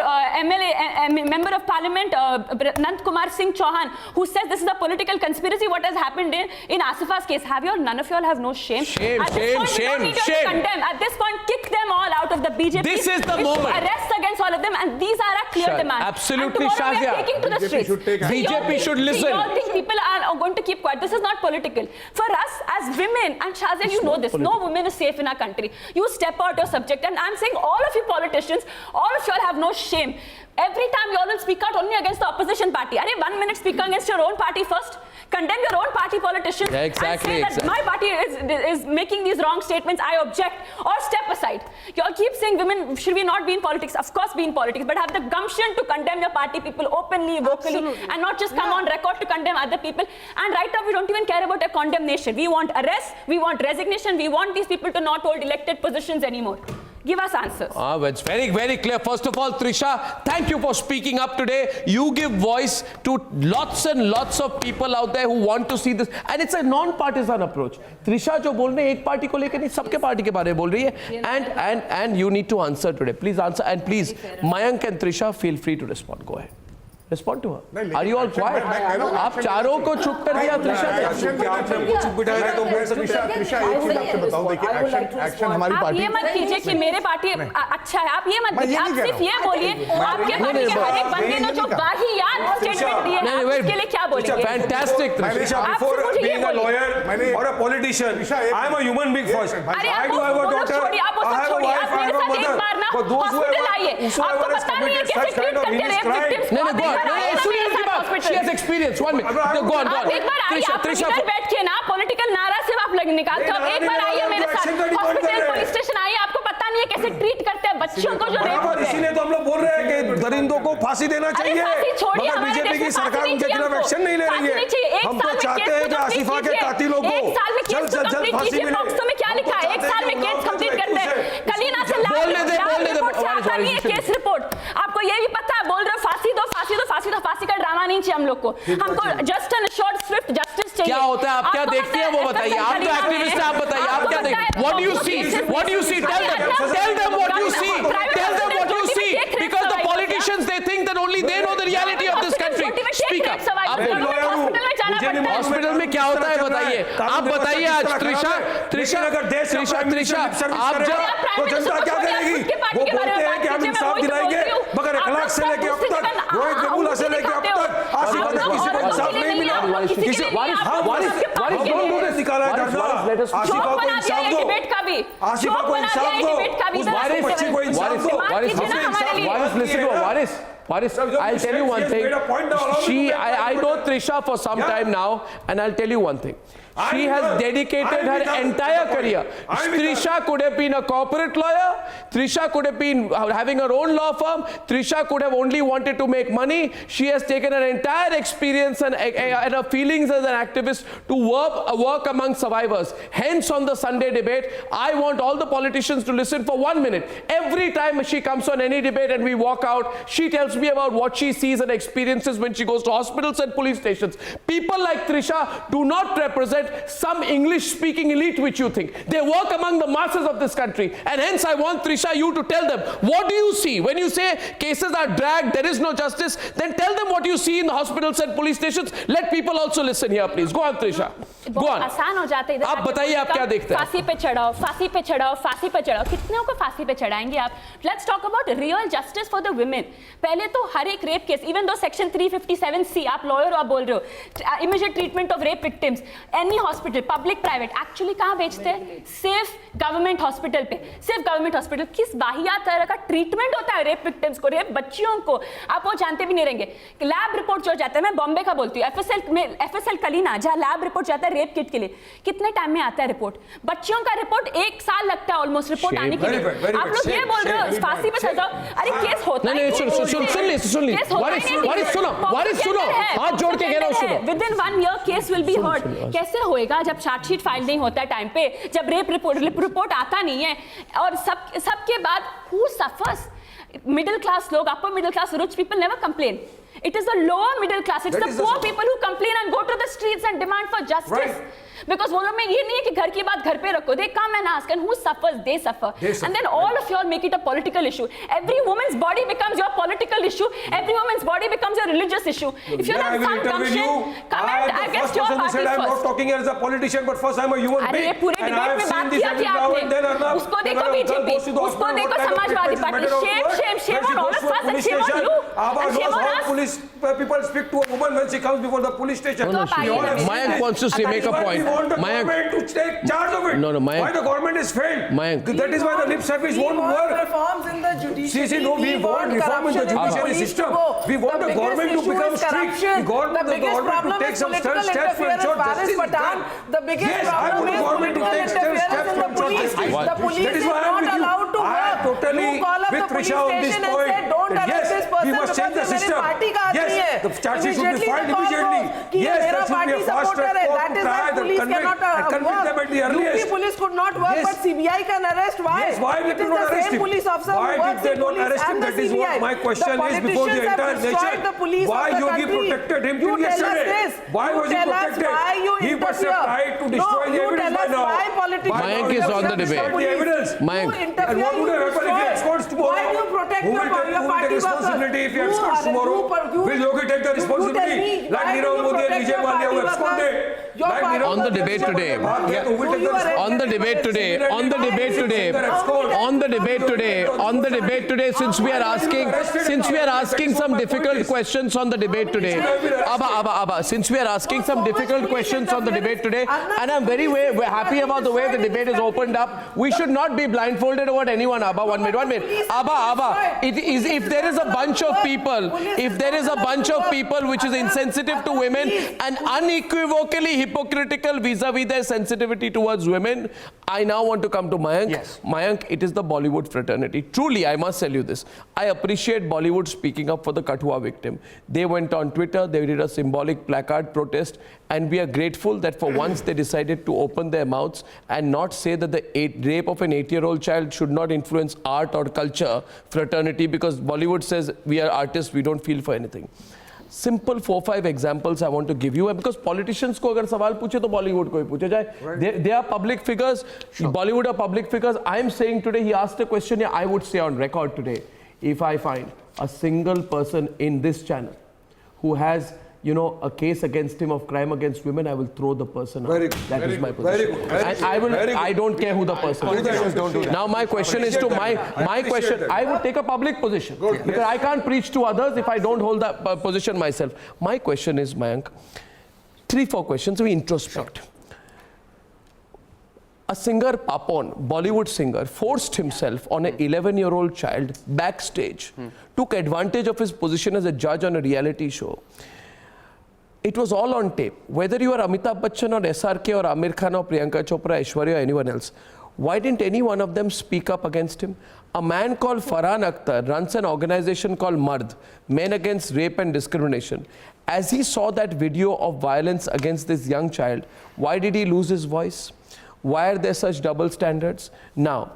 member of parliament, Nand Kumar Singh Chauhan, who says this is a political conspiracy, what has happened in Asifa's case. None of y'all have no shame? Shame. At this point, we don't need you to condemn. At this point, kick them all out of the BJP. This is the moment. Arrests against all of them, and these are our clear demands. Absolutely, and tomorrow we Shazia. are taking to the streets. BJP should listen. You all think people are going to keep quiet. This is not political. For us, as women, and Shazia, you know this, no woman is safe in our country. You step out your subject, and I'm saying all of you politicians, all of you all have no shame. Every time you all will speak out only against the opposition party. Are you 1 minute speak against your own party first? Condemn your own party politicians and say that my party is making these wrong statements. I object, or step aside. You all keep saying women should we not be in politics? Of course, be in politics, but have the gumption to condemn your party people openly, vocally, and not just come on record to condemn other people. And right now, we don't even care about a condemnation. We want arrest, we want resignation, we want these people to not hold elected positions anymore. Give us answers. It's very, very clear. First of all, Trisha, thank you for speaking up today. You give voice to lots and lots of people out there who want to see this. And it's a non-partisan approach. Trisha जो बोल रही है एक party को लेकर नहीं सबके party के बारे में बोल रही है. And you need to answer today. Please answer. And please, Mayank and Trisha, feel free to respond. Go ahead. Respond to her. Are you all quiet? आप चारों को चुप कर दिया त्रिशा ने. आपने हमको चुप बिठाया है तो त्रिशा एक चीज आपसे बताऊं देखिए एक्शन हमारी आप पार्टी ये मत कीजिए कि मेरे पार्टी अच्छा है. आप ये मत कीजिए. आप सिर्फ ये बोलिए आपके पार्टी के हर एक बंदे ने जो वाहियात स्टेटमेंट दिए हैं उसके लिए क्या बोलेंगे. Fantastic, Trisha. Before being a lawyer or a politician, I am a human being first. I do have a daughter. I have a wife. I have a mother. For those whoever has committed such kind of heinous crime. She has experience. 1 minute. Go on. एक बार आइए आप इधर बैठ के ना political नारा सिर्फ आप निकालते हो. एक बार आइए मेरे साथ हॉस्पिटल पुलिस स्टेशन आइए. आपको पता नहीं है कैसे ट्रीट करते हैं बच्चों को जो रेप होते हैं. इसीलिए तो हम लोग बोल रहे हैं कि दरिंदों को फांसी देना चाहिए. मगर बीजेपी की सरकार उनके खिलाफ एक्शन नहीं ले रही है. हम तो चाहते हैं कि आसिफा के कातिलों को जल्द से जल्द फांसी मिले. बॉक्स में क्या लिखा है 1 साल में केस कंप्लीट करते हैं. कलीना से बोलने दे केस रिपोर्ट. आपको ये भी पता है बोल रहे हो फांसी दो फांसी का ड्रामा नहीं चाहिए. हम लोग को, हमको just and short Swift justice चाहिए। क्या होता है, आप क्या देखते हैं वो बताइए, आप तो एक्टिविस्ट हैं, आप बताइए आप क्या देखते, what do you see, what do you see, tell them what you see, tell them what you see, because the politicians they think that only they know the reality of this country. Speak up. Hospital में क्या होता है बताइए, आप बताइए आज त्रिशा आप जब तो जनता क्या करेगी, वो बोलते हैं कि हम इंसाफ दिलाएंगे, मगर इखलाक से लेके अब तक, रोहित वेमुला से लेके अब तक आसिफा तक किसी को इंसाफ नहीं मिला। निकाला है धरना, आसिफा को इंसाफ दो, आसिफा को इंसाफ दो, उस बच्ची को इंसाफ दो। Waris, I'll tell you one thing. I know Trisha for some time now, and I'll tell you one thing. She has dedicated her entire career. Trisha could have been a corporate lawyer. Trisha could have been having her own law firm. Trisha could have only wanted to make money. She has taken her entire experience and her feelings as an activist to work among survivors. Hence, on the Sunday debate, I want all the politicians to listen for 1 minute. Every time she comes on any debate and we walk out, she tells me about what she sees and experiences when she goes to hospitals and police stations. People like Trisha do not represent some English-speaking elite which you think. They work among the masses of this country. And hence I want Trisha, you to tell them, what do you see? When you say cases are dragged, there is no justice, then tell them what you see in the hospitals and police stations. Let people also listen here, please. Go on, Trisha. Go on. आसान हो जाते हैं। आप बताइए आप क्या देखते हैं? फांसी पे चढ़ाओ, फांसी पे चढ़ाओ, फांसी पे चढ़ाओ। कितनों को फांसी पे चढ़ाएंगे आप? Let's talk about real justice for the women. पहले तो हर एक rape case, even though section 357C, आप लॉयर आप बोल रहे हो, immediate treatment of rape victims, any hospital public private actually कहाँ बेचते हैं? सिर्फ गवर्नमेंट हॉस्पिटल पे, सिर्फ गवर्नमेंट हॉस्पिटल। किस वाहियात तरह का ट्रीटमेंट होता है रेप विक्टिम्स को, रेप बच्चियों को, आप वो जानते भी नहीं रहेंगे। लैब रिपोर्ट जो जाता है, मैं बॉम्बे का बोलती हूँ, एफएसएल कलीना, जहाँ लैब रिपोर्ट जाता है रेप किट के लिए, कितने टाइम में आता है रिपोर्ट? बच्चियों का रिपोर्ट 1 साल लगता है ऑलमोस्ट रिपोर्ट आने के लिए। आप लोग ये बोल रहे हो फांसी पे सजाओ? अरे केस होता है, हाथ जोड़ के कह रहा हूं, सुनो। Within 1 year case will be heard. कैसे होएगा जब चार्जशीट फाइल नहीं होता है टाइम पे, जब रेप रिपोर्ट आता नहीं है, और सबके बाद who suffers? Middle class लोग, upper middle class, rich people never complain. It is the lower middle class, it's the poor people who complain and go to the streets and demand for justice. Because वो लोग में ये नहीं है कि घर की बात घर पे रखो. They come and ask, and who suffers? They suffer. And then all of you all make it a political issue. Every woman's body becomes your political issue. Every woman's body becomes your religious issue. If you have some gumption, comment against your party first. I'm not talking as a politician, but first I'm a human being. अरे ये पूरे debate में बात किया थी आपने. उसको देखो बीजेपी, उसको देखो Samajwadi party. Shame on all of us and shame on you. And shame on us. Police people speak to a woman when she comes before the police station. Mayank wants to make a point. Want the government to take charge of it. No, Mayank. Why the government is failed? Mayank. That is why the lip service won't work. Reforms in the judiciary. No, we want reform in the judiciary system. We want the government to become strict. We want the government to take some steps to ensure justice is done. The biggest problem is political interference in the police. The police is not allowed to work. Totally with Trisha on this point. Yes, we must change the system. Yes, the charges should be filed immediately. Yes, there should be a fast track court to try the convict them at the earliest. UP police could not work, but CBI can arrest. Why? Yes, why did they not arrest him? Police officer why did they not arrest him? That is what my question is before the entire nation. Why Yogi protected him till yesterday? Why was he protected? He must have tried to destroy the evidence by now. Mayank is on the debate. Mayank. And what would have happened if he absconds tomorrow? Why do you protect who will take responsibility if he absconds tomorrow? Will Yogi take the responsibility? Like Nirav Modi and Vijay Mallya who absconded? On the debate today, since we are asking some difficult questions on the debate today, since we are asking some difficult questions on the debate today, and I'm very happy about the way the debate is opened up, we should not be blindfolded about anyone. Abba, 1 minute. If there is a bunch of people which is insensitive to women and unequivocally hypocritical vis-a-vis their sensitivity towards women, I now want to come to Mayank. Yes. Mayank, it is the Bollywood fraternity. Truly, I must tell you this. I appreciate Bollywood speaking up for the Kathua victim. They went on Twitter, they did a symbolic placard protest, and we are grateful that for once they decided to open their mouths and not say that the rape of an 8-year-old child should not influence art or culture fraternity, because Bollywood says we are artists, we don't feel for anything. Simple 4-5 examples I want to give you, and because politicians को अगर सवाल पूछे तो Bollywood को ही पूछे जाए. They are public figures. Bollywood are public figures. I am saying today, he asked a question. I would say on record today, if I find a single person in this channel who has, you know, a case against him of crime against women, I will throw the person out. That is my position. And I don't care who the person is. Don't do that. Now my question is to my question. I would take a public position because I can't preach to others if I don't hold that position myself. My question is, Mayank, 3-4 questions. We introspect. A singer, Papon, Bollywood singer, forced himself on an 11-year-old child backstage, took advantage of his position as a judge on a reality show. It was all on tape. Whether you are Amitabh Bachchan or SRK or Amir Khan or Priyanka Chopra, Aishwarya or anyone else, why didn't any one of them speak up against him? A man called Farhan Akhtar runs an organization called Mard, Men Against Rape and Discrimination. As he saw that video of violence against this young child, why did he lose his voice? Why are there such double standards? Now,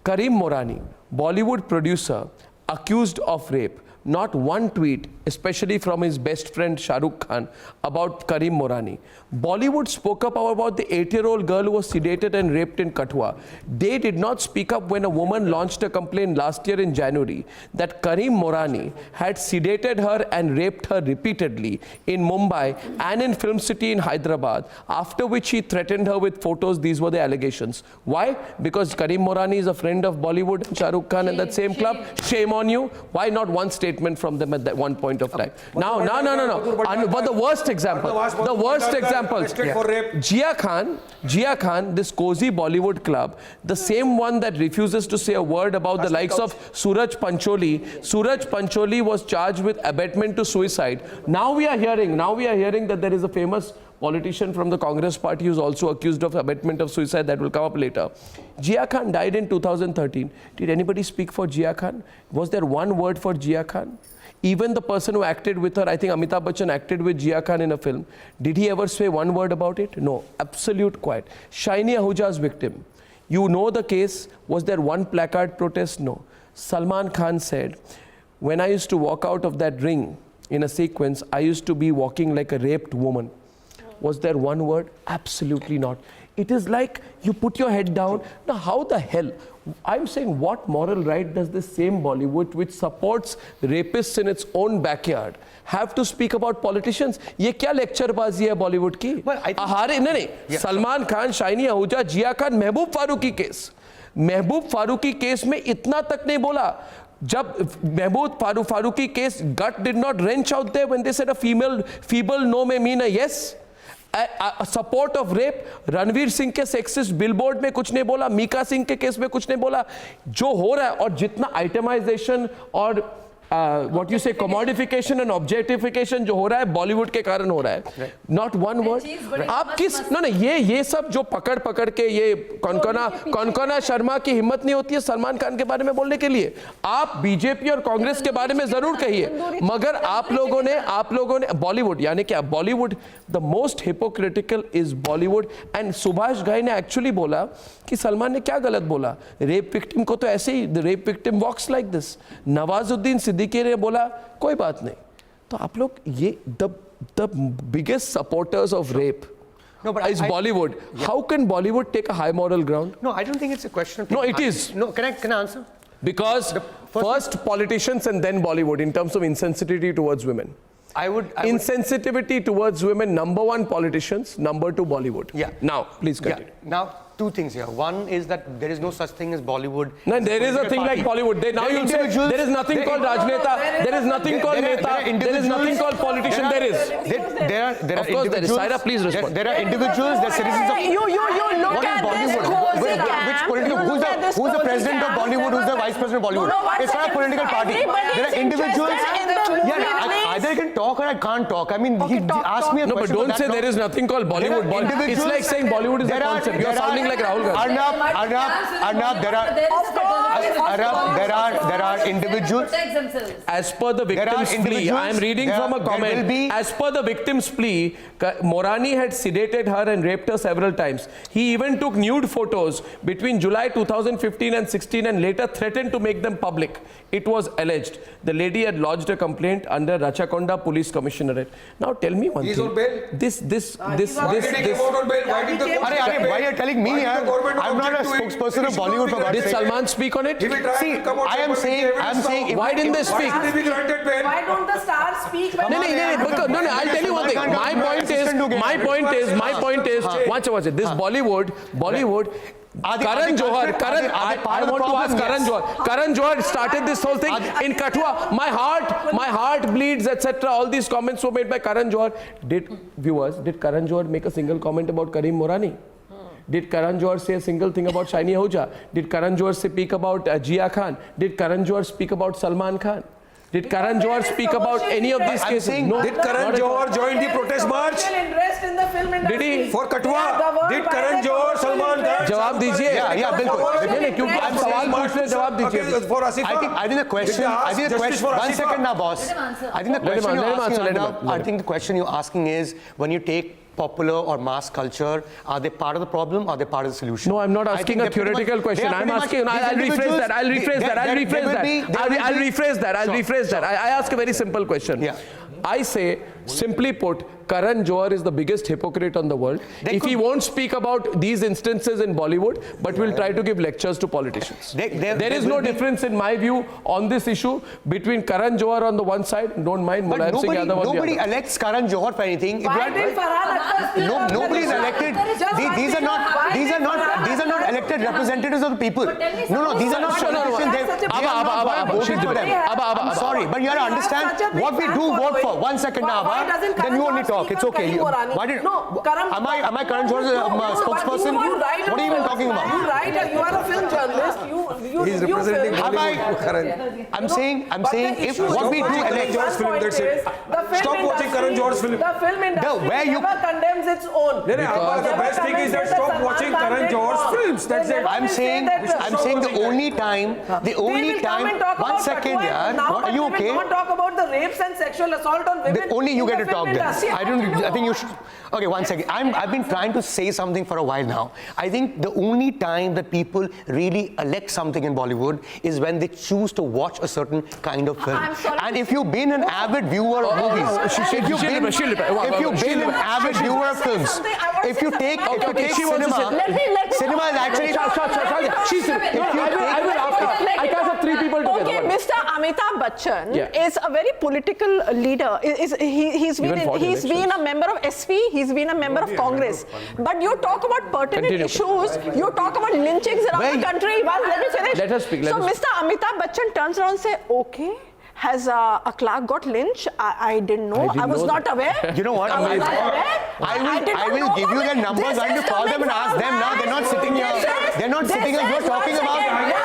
Karim Morani, Bollywood producer, accused of rape. Not one tweet, especially from his best friend Shah Rukh Khan, about Karim Morani. Bollywood spoke up about the 8-year-old girl who was sedated and raped in Kathua. They did not speak up when a woman launched a complaint last year in January that Karim Morani had sedated her and raped her repeatedly in Mumbai and in Film City in Hyderabad, after which he threatened her with photos. These were the allegations. Why? Because Karim Morani is a friend of Bollywood and Shah Rukh Khan in that same club. Shame on you. Why not one statement from them at that one point of time? No. But the worst example, Jia Khan, this cozy Bollywood club, the same one that refuses to say a word about the likes of Suraj Pancholi. Suraj Pancholi was charged with abetment to suicide. Now we are hearing that there is a famous politician from the Congress party who's also accused of abetment of suicide. That will come up later. Jia Khan died in 2013. Did anybody speak for Jia Khan? Was there one word for Jia Khan? Even the person who acted with her, I think Amitabh Bachchan acted with Jia Khan in a film. Did he ever say one word about it? No. Absolute quiet. Shaini Ahuja's victim. You know the case. Was there one placard protest? No. Salman Khan said, when I used to walk out of that ring in a sequence, I used to be walking like a raped woman. Was there one word? Absolutely not. It is like you put your head down. Now, how the hell? I'm saying, what moral right does this same Bollywood, which supports rapists in its own backyard, have to speak about politicians? ये क्या lectureबाजी है Bollywood की? नहीं. Salman Khan, shiny Ahuja, जिया खान, महबूब Farooqui case. महबूब Farooqui case में इतना तक नहीं बोला. जब Mehboob Farooqui case, gut did not wrench out there when they said a feeble no may mean a yes. Support of rape. Ranveer Singh के सेक्सिस्ट बिलबोर्ड में कुछ नहीं बोला. मीका सिंह के केस में कुछ नहीं बोला. जो हो रहा है और जितना आइटमाइजेशन और व्हाट यू से कमोडिफिकेशन एंड ऑब्जेक्टिफिकेशन जो हो रहा है बॉलीवुड के कारण हो रहा है. Not one word. आप किस ये सब जो पकड़ के ये कौनकना शर्मा की हिम्मत नहीं होती है सलमान खान के बारे में बोलने के लिए. आप बीजेपी और कांग्रेस के बारे में जरूर कहिए, मगर आप लोगों ने बॉलीवुड, यानी क्या Bollywood, the most hypocritical is Bollywood. And Subhash Ghai ने एक्चुअली बोला कि सलमान ने क्या गलत बोला. रेप विक्टिम को तो ऐसे ही, the rape victim walks like this. Nawazuddin Siddiqui ने बोला कोई बात नहीं. तो आप लोग ये the biggest supporters of rape is Bollywood. How can Bollywood take a high moral ground? No, I don't think it's a question of... No, it is. No, can I answer? Because first politicians and then Bollywood in terms of insensitivity towards women. Insensitivity towards women, number one politicians, number two Bollywood. Yeah. Now, please continue. Yeah. Now, two things here. One is that there is no such thing as Bollywood. No, there is a thing like Bollywood. Now you say there is nothing called Rajneta. There is nothing called Neta. There is nothing called politician. There is. There are of course there is. Saira, please respond. There are individuals, there are citizens of... You look at Bollywood. Which political... Who's the president of Bollywood? Who's the vice president of Bollywood? It's not a political party. There are individuals... Either I can talk or I can't talk. I mean, he asked me a question. No, but don't say there is nothing called Bollywood. It's like saying Bollywood is a concept. You're sounding like Rahul Gandhi. Arnab, there are individuals. As per the victim's plea, I am reading from a comment. As per the victim's plea, Morani had sedated her and raped her several times. He even took nude photos between July 2015 and 16 and later threatened to make them public. It was alleged. The lady had lodged a complaint complaint under Rachakonda Police Commissionerate. Now tell me one thing. He's on bail. Why did he come out on bail? Why did the Why are you telling me? I'm not a spokesperson of Bollywood for God's Did sake. Salman speak on it? See, I am saying. Why didn't they speak? Why should he be granted bail? Why don't the stars speak? When No, I'll tell you one thing. My point is, watch it. This Bollywood, Karan Johar, I want to ask Karan Johar. Karan Johar started this whole thing in Kathua. My heart bleeds, etc. All these comments were made by Karan Johar. Did Karan Johar make a single comment about Karim Morani? Did Karan Johar say a single thing about Shaini Ahuja? Did Karan Johar speak about Jia Khan? Did Karan Johar speak about Salman Khan? Did Karan Johar speak about any of these cases? No. Did Karan Johar join the protest march? Did he? For Kathua? Did Karan Johar, Salman Khan? जवाब दीजिए. Yeah, बिल्कुल. क्योंकि आप सवाल पूछ रहे हैं, जवाब दीजिए. For Asifa? I think the question. One second now, boss. I think the question you're asking is, when you take popular or mass culture, are they part of the problem or are they part of the solution? No, I'm not asking a theoretical question. I'm asking, I'll rephrase that. I ask a very simple question. Yeah. I say, simply put, Karan Johar is the biggest hypocrite on the world. If he won't speak about these instances in Bollywood, but will try to give lectures to politicians. There is no difference in my view on this issue between Karan Johar on the one side, don't mind Mulayam Singh Yadav on the other. Nobody elects Karan Johar for anything. Nobody is elected. These are not elected representatives of the people. No, these are not politicians. I'm sorry, but you have to understand what we do vote for. 1 second now, then you only talk. It's okay. Why did? Am I Karan Johar's spokesperson? What are you even talking about? You write. You are a film journalist. He's representing Karan. I'm saying if what we do elect Johar's film, that's it. Stop watching Karan Johar's film. The film industry never condemns its own. The best thing is that stop watching Karan Johar's films. That's it. I'm saying the only time. 1 second, yeah. Are you okay? They will not talk about the rapes and sexual assault on women. Only you get to talk then. I think you should. Okay, 1 second. I've been trying to say something for a while now. I think the only time that people really elect something in Bollywood is when they choose to watch a certain kind of film. And if you've been an avid viewer of movies, if you've been an avid viewer of films, if you take cinema is actually. I can't have three people together. Okay, Mr. Amitabh Bachchan is a very political leader. He's been a member of SV, he's been a member of Congress. But you talk about pertinent issues, you talk about lynchings around the country. Well, let me finish. Let us speak. Mr. Amitabh Bachchan turns around and says, okay, has a clerk got lynched? I didn't know. I was not aware. You know what? I will give you their numbers. I will call them and ask them now. They're not sitting here. They're not sitting here.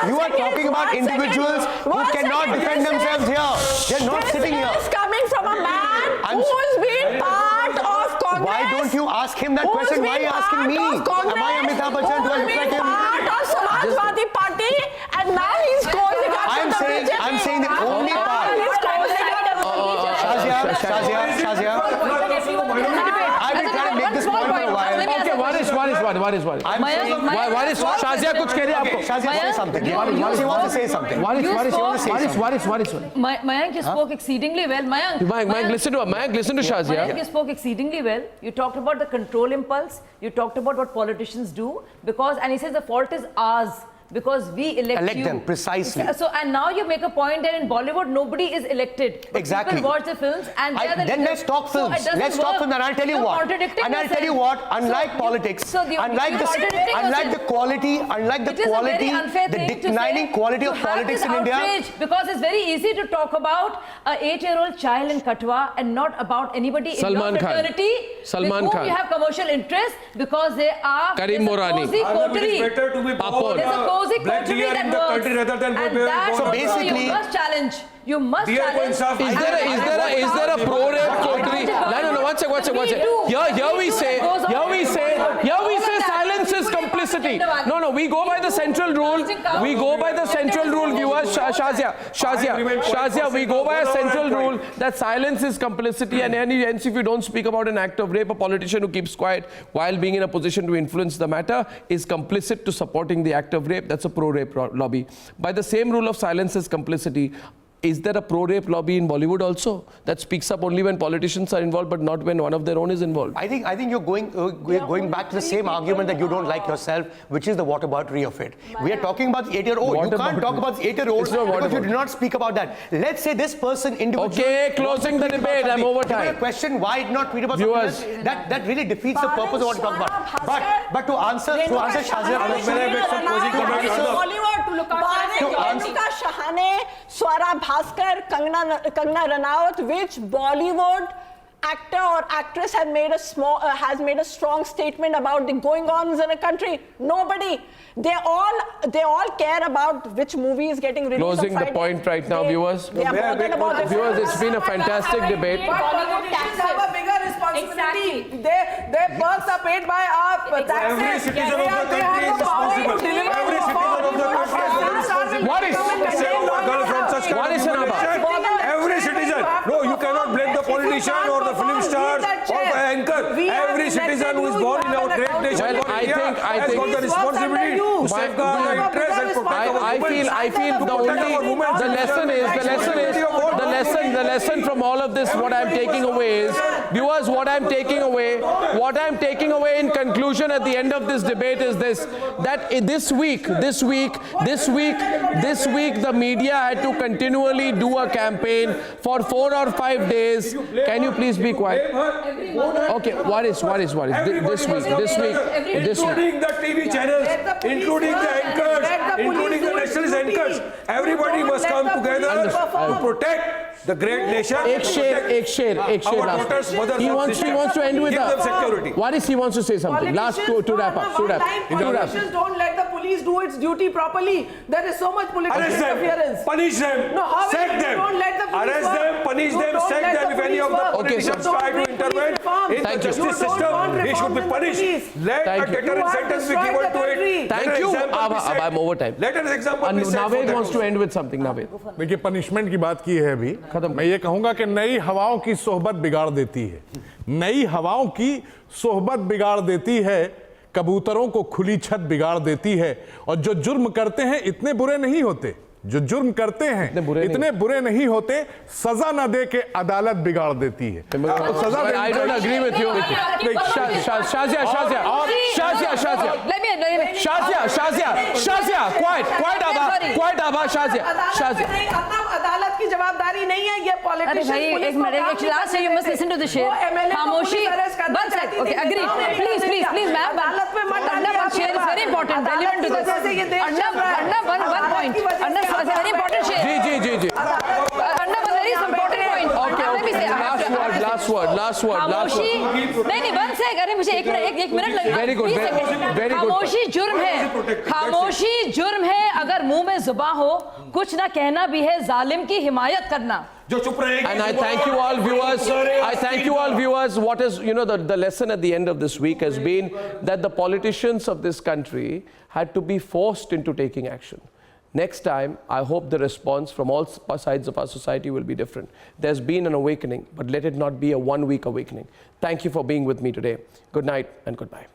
You are talking about individuals who cannot defend themselves here. They're not sitting here. This is coming from a man who's been part of Congress. Why don't you ask him that question? Why are you asking me? Am I Amitabh Bachchan? Do I look like him? Part of Samajwadi Party, and now he's causing us. I'm saying the only part. Shazia. I've been trying to make this point for a while. Okay, what is? Shazia कुछ कह रही है आपको? Shazia, say something. She wants to say something. What is? Mayank, you spoke exceedingly well. Mayank, listen to Shazia. Mayank, you spoke exceedingly well. You talked about the control impulse. You talked about what politicians do and he says the fault is ours. Because we elect you. them, precisely. So, and now you make a point that in Bollywood, nobody is elected. But exactly. People watch the films and they are the then let's talk films. So let's talk films and I'll tell you what. Unlike politics, unlike the quality, the declining quality of politics in India. Because it's very easy to talk about an 8-year-old child in Kathua and not about anybody in your fraternity with whom you have commercial interest because they are Karim Morani. There's a cozy coterie that works. So basically, you must challenge. Is there a pro-rape coterie? No, one second. Here we say silence is complicity. No, we go by the central rule. Viewers, Shazia, we go by a central rule that silence is complicity, and hence if you don't speak about an act of rape, a politician who keeps quiet while being in a position to influence the matter is complicit to supporting the act of rape. That's a pro-rape lobby. By the same rule of silence is complicity, Is there a pro-rape lobby in Bollywood also that speaks up only when politicians are involved, but not when one of their own is involved? I think you're going back to the same argument that you don't like yourself, which is the whataboutery of it. We are talking about the 8-year-old. You can't talk about the 8-year-old because you do not speak about that. Let's say this person individually. Okay, closing the debate. I'm over time. Question why did not tweet about something else? That really defeats the purpose of what you're talking about. But to answer Shazia, Renuka Shahane, Swara Bhaskar, Kangana Ranaut, which Bollywood actor or actress has made a strong statement about the going-ons in a country? Nobody. They all care about which movie is getting released. Closing the point right now, viewers. They are bothered about viewers, it's been a fantastic debate. Politicians have a bigger responsibility. Exactly. Their perks are paid by our taxes. Every citizen of the country is responsible. Every citizen of the country is responsible. What is? What is an Every citizen. No, you cannot blame the politician or the film stars or the anchor. Every citizen who is born in our great nation has got the responsibility to safeguard the interests and protect our women. I feel the lesson from all of this, what I'm taking away is, viewers, what I'm taking away in conclusion at the end of this debate is this, that this week, the media had to continually do a campaign for 4 or 5 days. Can you please be quiet? Okay, what is this week? Including the TV channels, including the anchors, including the nationalist anchors. Everybody must come together to protect the great nation. Ek sher, He wants to end with security. What is he wants to say something? Last to wrap up. Politicians don't let the police do its duty properly. There is so much political interference. Punish them, sack them. Arrest them, punish them, sack them if any of the politicians try to intervene in the justice system. He should be punished. Let a deterrent sentence be given to it. Thank you. I'm over time. Let an example be set. Naved wants to end with something. Naved. देखिए punishment की बात की है अभी, मैं ये कहूंगा कि नई हवाओं की सोहबत बिगाड़ देती है, नई हवाओं की सोहबत बिगाड़ देती है, कबूतरों को खुली छत बिगाड़ देती है, और जो जुर्म करते हैं इतने बुरे नहीं होते, जो जुर्म करते हैं इतने बुरे नहीं होते, सजा न दे के अदालत बिगाड़ देती है। सजा I don't agree with you. Shazia, quiet Abba, Shazia. अदालत की जवाबदारी नहीं है ये पॉलिटिशियन। अरे भाई एक minute, last you must listen to the share. खामोशी, one sec. Okay, agreed. Please, ma'am. अदालत में मत डालिए। Arnab, share is very important, relevant to this. Arnab, one point. Arnab, very important share. Ji. Arnab, a very important point. Okay. Let me say. Last word. खामोशी, नहीं, one sec. अरे मुझे एक minute लगेगा। Very good. खामोशी जुर्म है। खामोशी जुर्म है, अगर मुंह में जुबान हो, कुछ ना कहना भी है जालिम की हिमायत करना। And I thank you all viewers. What is, the lesson at the end of this week has been that the politicians of this country had to be forced into taking action. Next time, I hope the response from all sides of our society will be different. There's been an awakening, but let it not be a one-week awakening. Thank you for being with me today. Good night and goodbye.